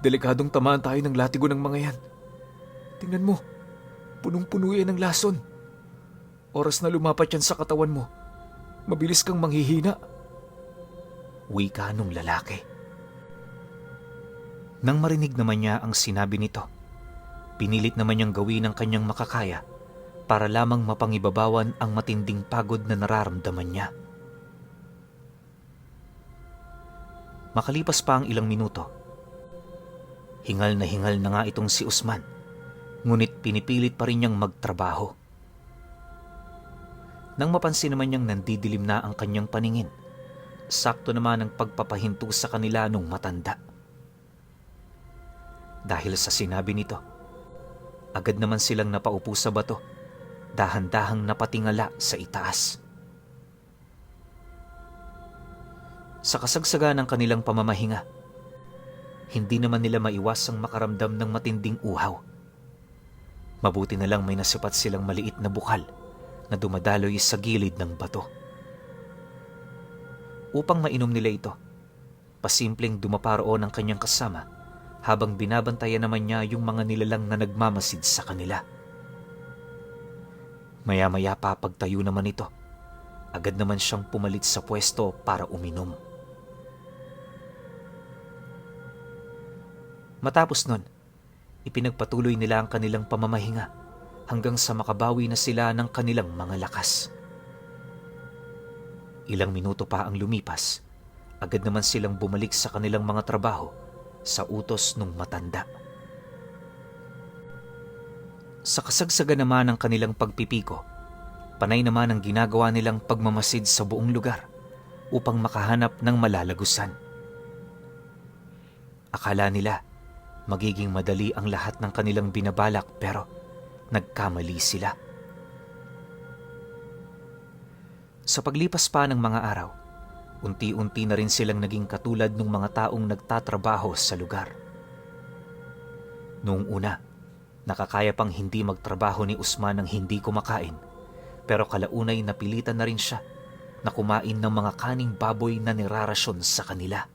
Delikadong tamaan tayo ng latigo ng mga yan. Tingnan mo, punong-puno yan ng lason. Oras na lumapat yan sa katawan mo, mabilis kang manghihina. Wika nung lalaki. Nang marinig naman niya ang sinabi nito, pinilit naman niyang gawin ang kanyang makakaya para lamang mapangibabawan ang matinding pagod na nararamdaman niya. Makalipas pa ang ilang minuto, hingal na nga itong si Usman, ngunit pinipilit pa rin niyang magtrabaho. Nang mapansin naman niyang nandidilim na ang kanyang paningin, sakto naman ang pagpapahinto sa kanila nung matanda. Dahil sa sinabi nito, agad naman silang napaupo sa bato, dahan-dahang napatingala sa itaas. Sa kasagsagan ng kanilang pamamahinga, hindi naman nila maiwasang makaramdam ng matinding uhaw. Mabuti na lang may nasipat silang maliit na bukal na dumadaloy sa gilid ng bato. Upang mainom nila ito, pasimpleng dumaparoon ang kanyang kasama habang binabantayan naman niya yung mga nilalang na nagmamasid sa kanila. Maya-maya pa pagtayo naman ito, agad naman siyang pumalit sa pwesto para uminom. Matapos nun, ipinagpatuloy nila ang kanilang pamamahinga hanggang sa makabawi na sila ng kanilang mga lakas. Ilang minuto pa ang lumipas, agad naman silang bumalik sa kanilang mga trabaho sa utos ng matanda. Sa kasagsagan naman ng kanilang pagpipiko, panay naman ang ginagawa nilang pagmamasid sa buong lugar upang makahanap ng malalagusan. Akala nila magiging madali ang lahat ng kanilang binabalak pero nagkamali sila. Sa paglipas pa ng mga araw, unti-unti na rin silang naging katulad ng mga taong nagtatrabaho sa lugar. Noong una, nakakaya pang hindi magtrabaho ni Usman ng hindi kumakain, pero kalaunay napilitan na rin siya na kumain ng mga kaning baboy na nirarasyon sa kanila.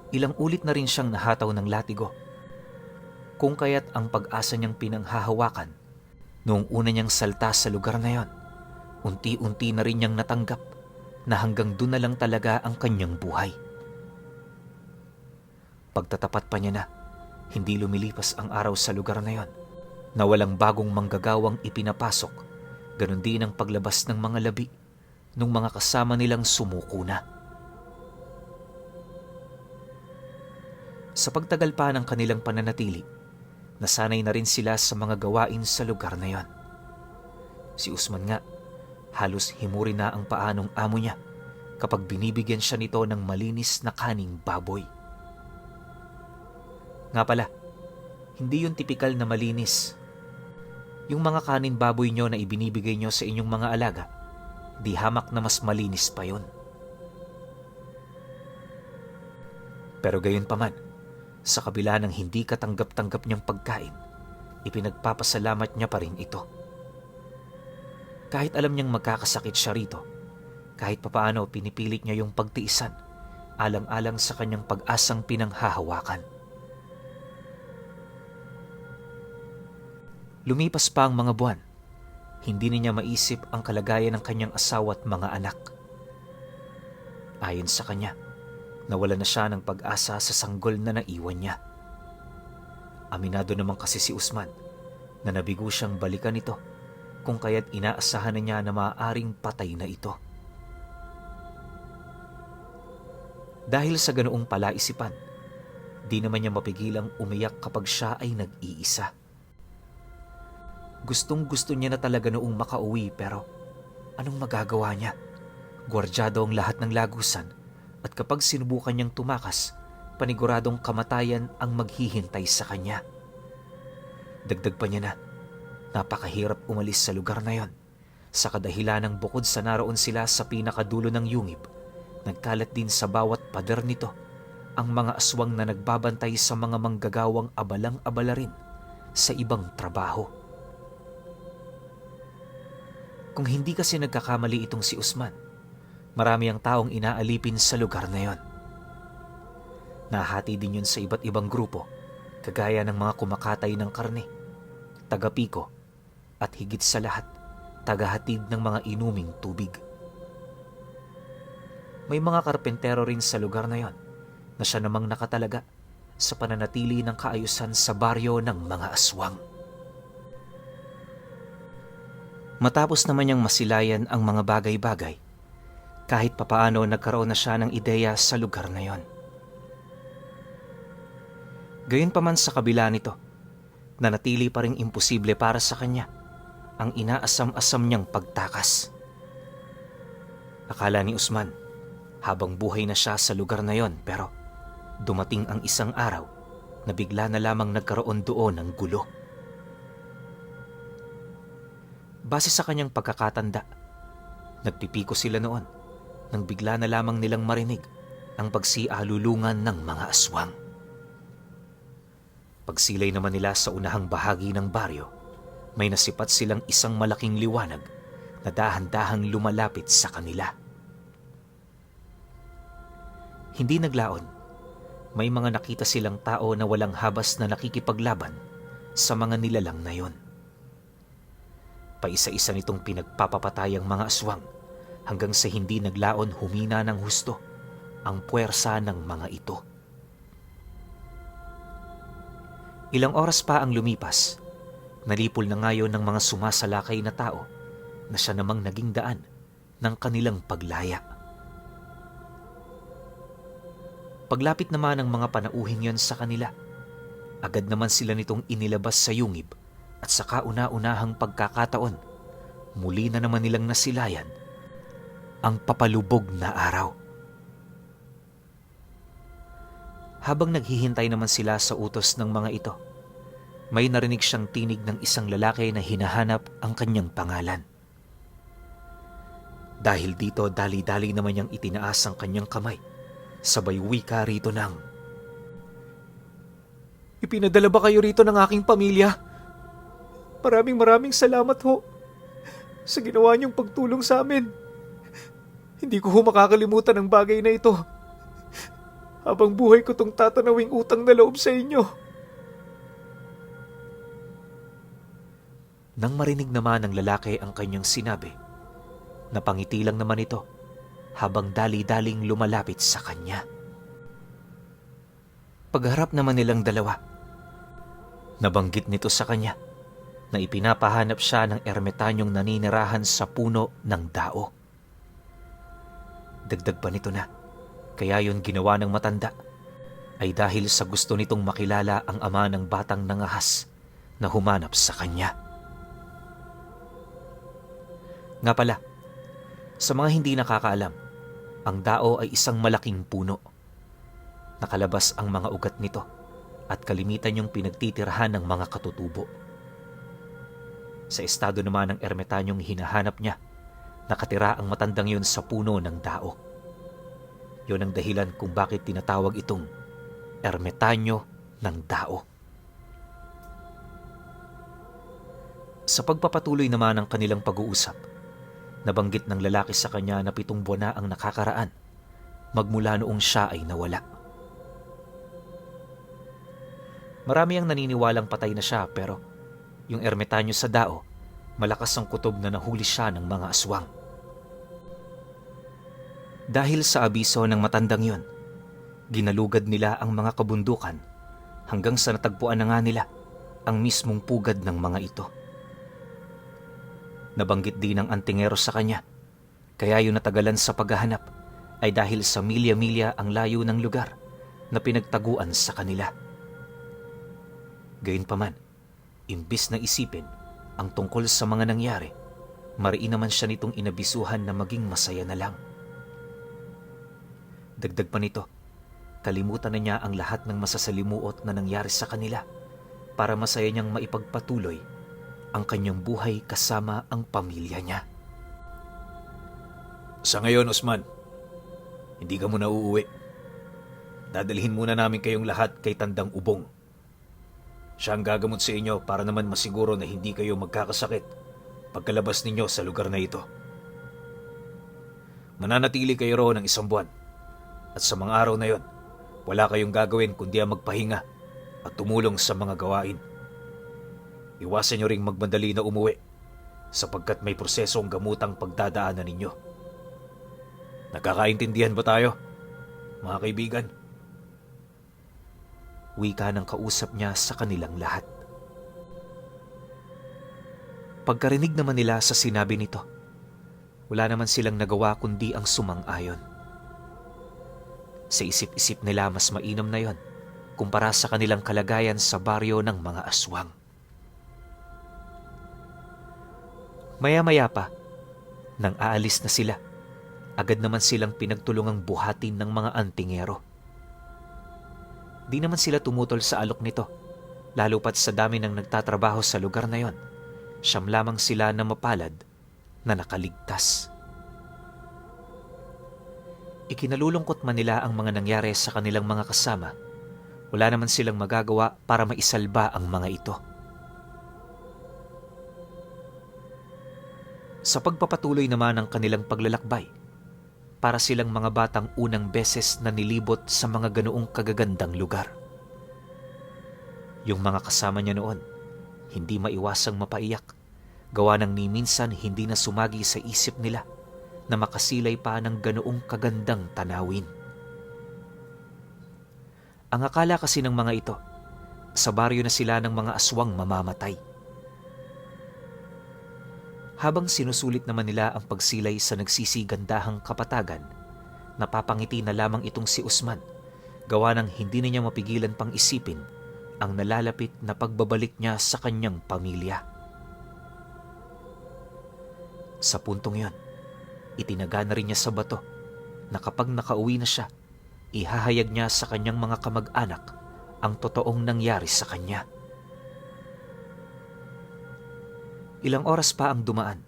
Ilang ulit na rin siyang nahataw ng latigo, kung kaya't ang pag-asa niyang pinanghahawakan noong una niyang salta sa lugar na yon, unti-unti na rin niyang natanggap na hanggang doon na lang talaga ang kanyang buhay. Pagtatapat pa niya na, hindi lumilipas ang araw sa lugar na yon na walang bagong manggagawang ipinapasok, ganun din ang paglabas ng mga labi nung mga kasama nilang sumuko na. Sa pagtagal pa ng kanilang pananatili, nasanay na rin sila sa mga gawain sa lugar na yon. Si Usman nga, halos himuri na ang paa ng amo niya kapag binibigyan siya nito ng malinis na kaning baboy. Nga pala, hindi yun tipikal na malinis. Yung mga kanin baboy nyo na ibinibigay nyo sa inyong mga alaga, di hamak na mas malinis pa yun. Pero gayon pa man, sa kabila ng hindi katanggap-tanggap niyang pagkain, ipinagpapasalamat niya pa rin ito. Kahit alam niyang magkakasakit siya rito, Kahit papaano pinipilit niya yung pagtiisan, alang-alang sa kanyang pag-asang pinanghahawakan. Lumipas pa ang mga buwan. Hindi niya maisip ang kalagayan ng kanyang asawa at mga anak. Ayon sa kanya, nawala na siya ng pag-asa sa sanggol na naiwan niya. Aminado naman kasi si Usman na nabigo siyang balikan ito, kung kaya't inaasahan na niya na maaaring patay na ito. Dahil sa ganoong palaisipan, di naman niya mapigilang umiyak kapag siya ay nag-iisa. Gustong-gusto niya na talaga noong makauwi, pero anong magagawa niya? Gwardyado ang lahat ng lagusan, at kapag sinubukan niyang tumakas, paniguradong kamatayan ang maghihintay sa kanya. Dagdag pa niya na napakahirap umalis sa lugar na yon, sa kadahilanang bukod sa naroon sila sa pinakadulo ng yungib, nagkalat din sa bawat pader nito ang mga aswang na nagbabantay sa mga manggagawang abalang-abala rin sa ibang trabaho. Kung hindi kasi nagkakamali itong si Usman, marami ang taong inaalipin sa lugar na yon. Nahati din yun sa iba't ibang grupo, kagaya ng mga kumakatay ng karne, tagapiko, at higit sa lahat, tagahatid ng mga inuming tubig. May mga karpentero rin sa lugar na yon na siya namang nakatalaga sa pananatili ng kaayusan sa baryo ng mga aswang. Matapos naman niyang masilayan ang mga bagay-bagay, kahit papaano nagkaroon na siya ng ideya sa lugar na yon. Gayunpaman sa kabila nito, nanatili pa ring imposible para sa kanya ang inaasam-asam niyang pagtakas. Akala ni Usman, habang buhay na siya sa lugar na yon, pero dumating ang isang araw na bigla na lamang nagkaroon doon ng gulo. Base sa kanyang pagkakatanda, nagpipiko sila noon nang bigla na lamang nilang marinig ang pagsialulungan ng mga aswang. Pagsilay naman nila sa unahang bahagi ng baryo, may nasipat silang isang malaking liwanag na dahan-dahang lumalapit sa kanila. Hindi naglaon, may mga nakita silang tao na walang habas na nakikipaglaban sa mga nilalang na yon. Paisa-isa nitong pinagpapapatay ang mga aswang hanggang sa hindi naglaon humina ng husto ang puwersa ng mga ito. Ilang oras pa ang lumipas, nalipol na ngayon ng mga sumasalakay na tao na siya namang naging daan ng kanilang paglaya. Paglapit naman ng mga panauhing yon sa kanila, agad naman sila nitong inilabas sa yungib at sa kauna-unahang pagkakataon, muli na naman nilang nasilayan ang papalubog na araw. Habang naghihintay naman sila sa utos ng mga ito, may narinig siyang tinig ng isang lalaki na hinahanap ang kanyang pangalan. Dahil dito, dali-dali naman niyang itinaas ang kanyang kamay, sabay wika rito ng, Ipinadala ba kayo rito ng aking pamilya? Maraming salamat ho sa ginawa niyong pagtulong sa amin. Hindi ko ho makakalimutan ang bagay na ito. Habang buhay ko tong tatanawing utang na loob sa inyo. Nang marinig naman ng lalaki ang kanyang sinabi, napangiti lang naman ito habang dali-daling lumalapit sa kanya. Pagharap naman nilang dalawa, nabanggit nito sa kanya na ipinapahanap siya ng ermitanyong naninirahan sa puno ng dao. Dagdag pa nito na, kaya yun ginawa ng matanda ay dahil sa gusto nitong makilala ang ama ng batang nangahas na humanap sa kanya. Nga pala, sa mga hindi nakakaalam, ang dao ay isang malaking puno. Nakalabas ang mga ugat nito at kalimitan yung pinagtitirhan ng mga katutubo. Sa estado naman ng ermitanyong hinahanap niya, nakatira ang matandang yun sa puno ng dao. Yun ang dahilan kung bakit tinatawag itong ermitanyo ng dao. Sa pagpapatuloy naman ng kanilang pag-uusap, Nabanggit ng lalaki sa kanya na 7 buwan na ang nakakaraan magmula noong siya ay nawala. Marami ang naniniwalang patay na siya pero yung ermitanyo sa Dao, malakas ang kutob na nahuli siya ng mga aswang. Dahil sa abiso ng matandang yun, ginalugad nila ang mga kabundukan hanggang sa natagpuan na nga nila ang mismong pugad ng mga ito. Nabanggit din ng antingero sa kanya, kaya yung natagalan sa paghahanap ay dahil sa milya-milya ang layo ng lugar na pinagtaguan sa kanila. Gayunpaman, imbis na isipin ang tungkol sa mga nangyari, mariin naman siya nitong inabisuhan na maging masaya na lang. Dagdag pa nito, kalimutan na niya ang lahat ng masasalimuot na nangyari sa kanila para masaya niyang maipagpatuloy ang kanyang buhay kasama ang pamilya niya. Sa ngayon, Usman, hindi ka muna uuwi. Dadalhin muna namin kayong lahat kay Tandang Ubong. Siya ang gagamot sa inyo para naman masiguro na hindi kayo magkakasakit pagkalabas ninyo sa lugar na ito. Mananatili kayo roon ng 1 buwan. At sa mga araw na yon, wala kayong gagawin kundi ang magpahinga at tumulong sa mga gawain. Iwasan nyo ring magmadali na umuwi sapagkat may prosesong gamutang pagdadaanan ninyo. Nakakaintindihan ba tayo, mga kaibigan? Wika ng kausap niya sa kanilang lahat. Pagkarinig naman nila sa sinabi nito, wala naman silang nagawa kundi ang sumang-ayon. Sa isip-isip nila mas mainam na yon kumpara sa kanilang kalagayan sa baryo ng mga aswang. Maya-maya pa, nang aalis na sila, agad naman silang pinagtulungang buhatin ng mga antingero. Di naman sila tumutol sa alok nito, lalo pat sa dami ng nagtatrabaho sa lugar na yon, siyam lamang sila na mapalad na nakaligtas. Ikinalulungkot man nila ang mga nangyari sa kanilang mga kasama, wala naman silang magagawa para maisalba ang mga ito. Sa pagpapatuloy naman ng kanilang paglalakbay, para silang mga batang unang beses na nilibot sa mga ganoong kagagandang lugar. Yung mga kasama niya noon, hindi maiwasang mapaiyak, gawa ng ni minsan hindi na sumagi sa isip nila na makasilay pa ng ganoong kagandang tanawin. Ang akala kasi ng mga ito, sa baryo na sila ng mga aswang mamamatay. Habang sinusulit naman nila ang pagsilay sa nagsisigandahang kapatagan, napapangiti na lamang itong si Usman, gawa ng hindi na niya mapigilan pang isipin ang nalalapit na pagbabalik niya sa kanyang pamilya. Sa puntong yon, itinaga na rin niya sa bato na kapag nakauwi na siya, ihahayag niya sa kanyang mga kamag-anak ang totoong nangyari sa kanya. Ilang oras pa ang dumaan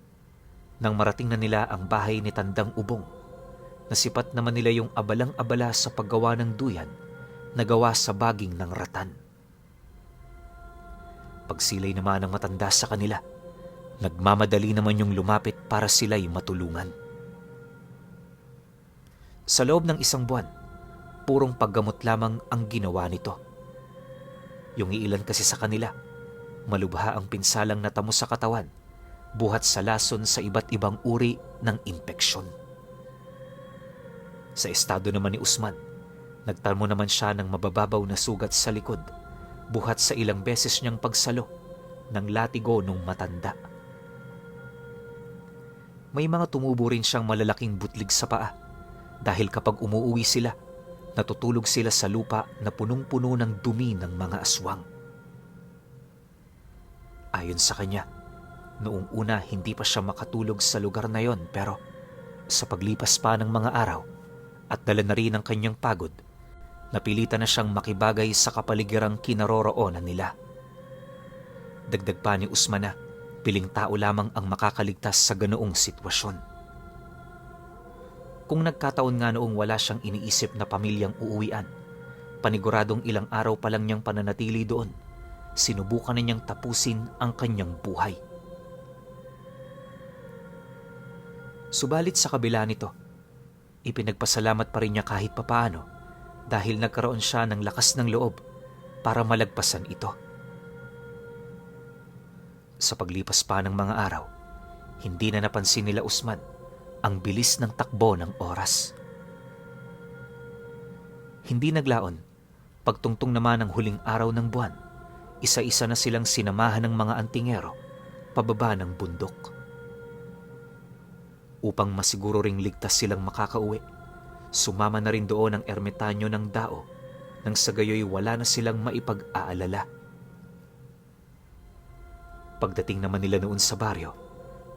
nang marating na nila ang bahay ni Tandang Ubong. Nasipat naman nila yung abalang-abala sa paggawa ng duyan na gawa sa baging ng ratan. Pagsilay naman ng matanda sa kanila, nagmamadali naman yung lumapit para sila'y matulungan. Sa loob ng 1 buwan, purong paggamot lamang ang ginawa nito. Yung iilan kasi sa kanila, malubha ang pinsalang natamo sa katawan, buhat sa lason sa iba't ibang uri ng impeksyon. Sa estado naman ni Usman, nagtamo naman siya ng mabababaw na sugat sa likod, buhat sa ilang beses niyang pagsalo ng latigo nung matanda. May mga tumubo rin siyang malalaking butlig sa paa dahil kapag umuuwi sila, natutulog sila sa lupa na punong-puno ng dumi ng mga aswang. Ayon sa kanya, noong una hindi pa siya makatulog sa lugar na yon pero sa paglipas pa ng mga araw at dala na rin ang kanyang pagod, napilitan na siyang makibagay sa kapaligirang kinaroroonan nila. Dagdag pa ni Usman na piling tao lamang ang makakaligtas sa ganoong sitwasyon. Kung nagkataon nga noong wala siyang iniisip na pamilyang uuwian, paniguradong ilang araw pa lang niyang pananatili doon, sinubukan na niyang tapusin ang kanyang buhay. Subalit sa kabila nito, ipinagpasalamat pa rin niya kahit papaano dahil nagkaroon siya ng lakas ng loob para malagpasan ito. Sa paglipas pa ng mga araw, hindi na napansin nila Usman ang bilis ng takbo ng oras. Hindi naglaon, pagtungtong naman ng huling araw ng buwan, isa-isa na silang sinamahan ng mga antingero pababa ng bundok. Upang masiguro ring ligtas silang makakauwi, sumama na rin doon ang ermitanyo ng Dao nang sa gayoy wala na silang maipag-aalala. Pagdating naman nila noon sa baryo,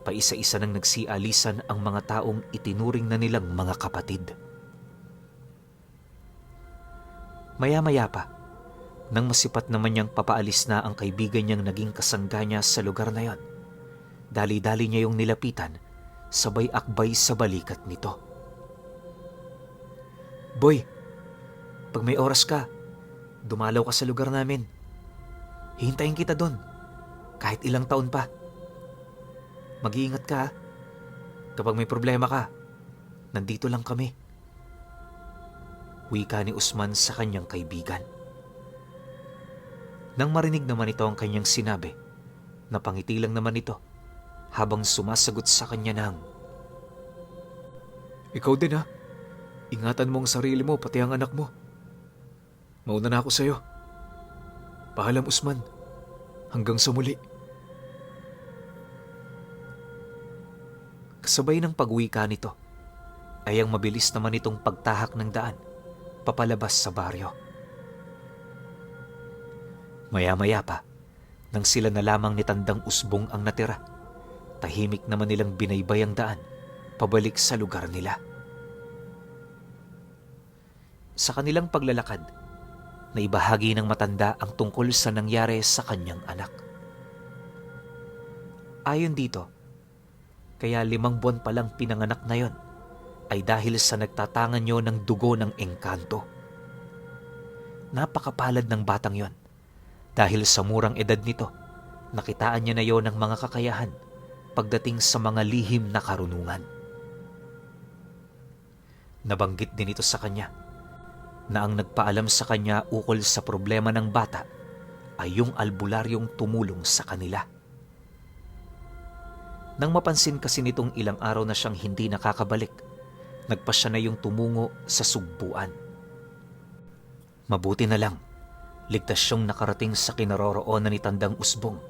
paisa-isa nang nagsialisan ang mga taong itinuring na nilang mga kapatid. Maya-maya pa, nang masipat naman niyang papaalis na ang kaibigan niyang naging kasangga niya sa lugar na yon, dali-dali niya yung nilapitan, sabay akbay sa balikat nito. "Boy, pag may oras ka, dumalaw ka sa lugar namin. Hihintayin kita doon, kahit ilang taon pa. Mag-iingat ka ha. Kapag may problema ka, nandito lang kami." Wika ni Usman sa kanyang kaibigan. Nang marinig naman ito ang kanyang sinabi, napangiti lang naman ito habang sumasagot sa kanya ng, Ikaw din ha. Ingatan mo ang sarili mo pati ang anak mo. Mauna na ako sa'yo. Paalam Usman. Hanggang sa muli. Kasabay ng pagwika nito, ay ang mabilis naman itong pagtahak ng daan papalabas sa baryo. Maya-maya pa, nang sila na lamang ni Tandang Usbong ang natira, tahimik naman nilang binaybay ang daan pabalik sa lugar nila. Sa kanilang paglalakad, naibahagi ng matanda ang tungkol sa nangyari sa kanyang anak. Ayon dito, kaya 5 buwan palang pinanganak na yon ay dahil sa nagtatangan nyo ng dugo ng engkanto. Napakapalad ng batang yon dahil sa murang edad nito, nakitaan niya na yon ng mga kakayahan pagdating sa mga lihim na karunungan. Nabanggit din ito sa kanya na ang nagpaalam sa kanya ukol sa problema ng bata ay yung albularyong tumulong sa kanila. Nang mapansin kasi nitong ilang araw na siyang hindi nakakabalik, nagpasya na yung tumungo sa sugpuan. Mabuti na lang, ligtas siyang nakarating sa kinaroroonan ni Tandang Usbong,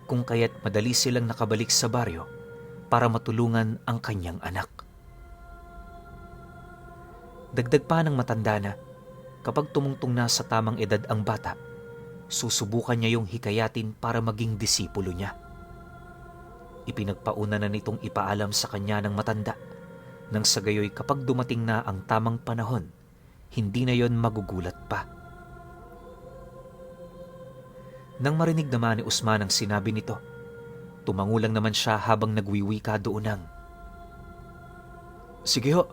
kung kaya't madali silang nakabalik sa baryo para matulungan ang kanyang anak. Dagdag pa ng matanda na, kapag tumungtong na sa tamang edad ang bata, susubukan niya yung hikayatin para maging disipulo niya. Ipinagpauna na nitong ipaalam sa kanya ng matanda, nang sa gayoy kapag dumating na ang tamang panahon, hindi na yon magugulat pa. Nang marinig naman ni Usman ang sinabi nito, tumango lang naman siya habang nagwiwika doon ng, "Sige ho,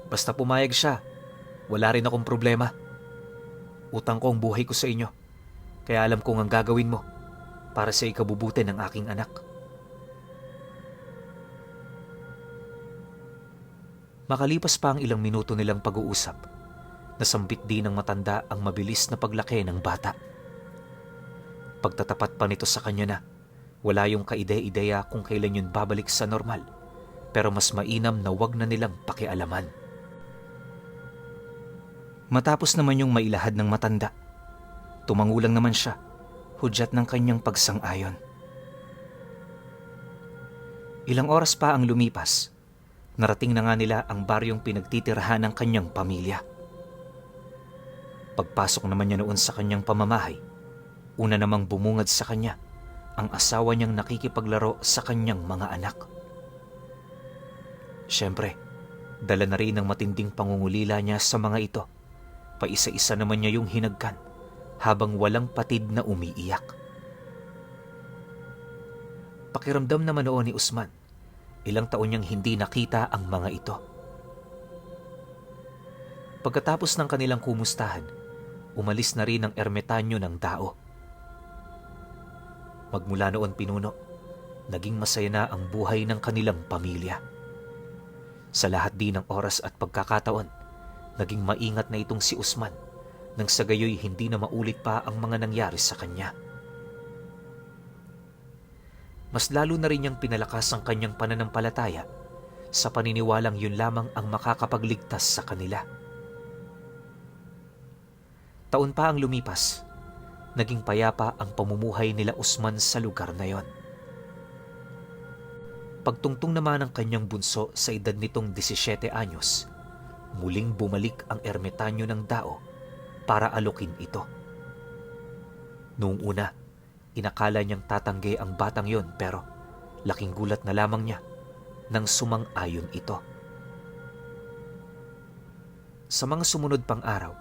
basta pumayag siya, wala rin akong problema. Utang ko ang buhay ko sa inyo, kaya alam kong ang gagawin mo para sa ikabubuti ng aking anak." Makalipas pa ang ilang minuto nilang pag-uusap, nasambit din ng matanda ang mabilis na paglaki ng bata. Pagtatapat pa nito sa kanya na, wala yung kaide-ideya kung kailan yun babalik sa normal, pero mas mainam na wag na nilang pakialaman. Matapos naman yung mailahad ng matanda, tumango lang naman siya, hudyat ng kanyang pagsang-ayon. Ilang oras pa ang lumipas, narating na nga nila ang baryong pinagtitirahan ng kanyang pamilya. Pagpasok naman niya noon sa kanyang pamamahay, una namang bumungad sa kanya ang asawa niyang nakikipaglaro sa kanyang mga anak. Siyempre, dala na rin ang matinding pangungulila niya sa mga ito. Paisa-isa naman niya yung hinagkan habang walang patid na umiiyak. Pakiramdam naman noon ni Usman, ilang taon niyang hindi nakita ang mga ito. Pagkatapos ng kanilang kumustahan, umalis na rin ang ermitanyo ng Dao. Magmula noon pinuno, naging masaya na ang buhay ng kanilang pamilya. Sa lahat din ng oras at pagkakataon, naging maingat na itong si Usman nang sa gayoy hindi na maulit pa ang mga nangyari sa kanya. Mas lalo na rin niyang pinalakas ang kanyang pananampalataya sa paniniwalang yun lamang ang makakapagligtas sa kanila. Taon pa ang lumipas, naging payapa ang pamumuhay nila Usman sa lugar na yon. Pagtungtong naman ng kanyang bunso sa edad nitong 17 anyos, muling bumalik ang ermitanyo ng Dao para alokin ito. Noong una, inakala niyang tatanggi ang batang yon pero laking gulat na lamang niya nang sumang-ayon ito. Sa mga sumunod pang araw,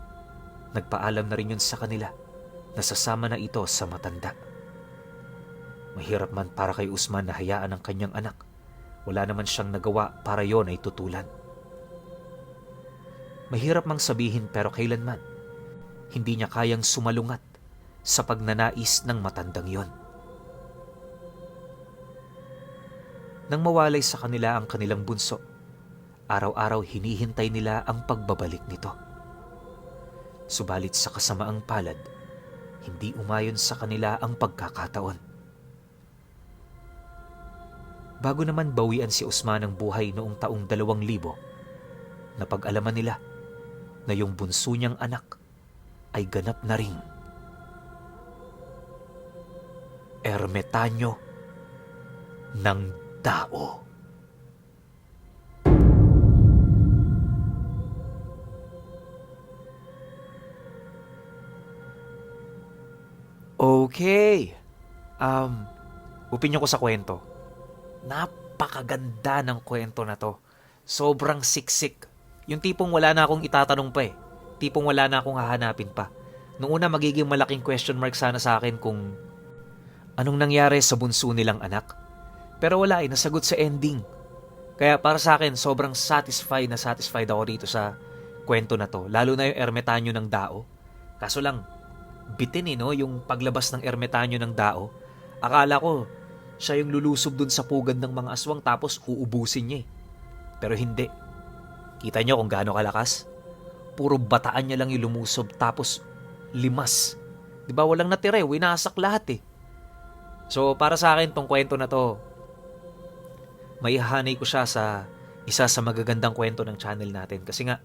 nagpaalam na rin yun sa kanila na sasama na ito sa matanda. Mahirap man para kay Usman na hayaan ang kanyang anak. Wala naman siyang nagawa para yon ay tutulan. Mahirap mang sabihin pero kailanman, hindi niya kayang sumalungat sa pagnanais ng matandang yon. Nang mawalay sa kanila ang kanilang bunso, araw-araw hinihintay nila ang pagbabalik nito. Subalit sa kasamaang palad, hindi umayon sa kanila ang pagkakataon. Bago naman bawian si Usman ng buhay noong taong 2000, napag-alaman nila na yung bunso niyang anak ay ganap na ring ermitanyo ng Dao. Okay. Opinyon ko sa kwento. Napakaganda ng kwento na to. Sobrang siksik. Yung tipong wala na akong itatanong pa eh. Tipong wala na akong hahanapin pa. Nung una magiging malaking question mark sana sa akin kung anong nangyari sa bunso nilang anak. Pero wala eh, nasagot sa ending. Kaya para sa akin, sobrang satisfied ako dito sa kwento na to. Lalo na yung ermitanyo ng Dao. Kaso lang, bitin eh no, yung paglabas ng ermitanyo ng Dao. Akala ko, siya yung lulusob dun sa pugad ng mga aswang tapos uubusin niya eh. Pero hindi. Kita niyo kung gaano kalakas? Puro bataan niya lang yung lumusob tapos limas. Diba walang natira eh, winasak lahat eh. So para sa akin tong kwento na to, maihahanay ko siya sa isa sa magagandang kwento ng channel natin. Kasi nga,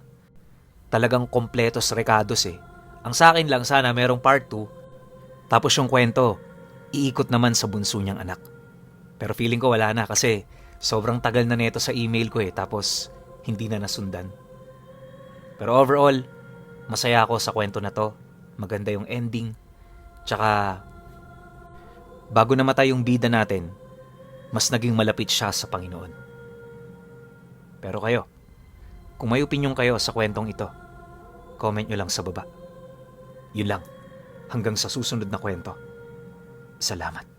talagang kompletos recados eh. Ang sa akin lang sana merong part 2, tapos yung kwento, iikot naman sa bunso niyang anak. Pero feeling ko wala na kasi sobrang tagal na neto sa email ko eh, tapos hindi na nasundan. Pero overall, masaya ako sa kwento na to. Maganda yung ending. Tsaka, bago namatay yung bida natin, mas naging malapit siya sa Panginoon. Pero kayo, kung may opinyon kayo sa kwentong ito, comment nyo lang sa baba. Yun lang. Hanggang sa susunod na kwento. Salamat.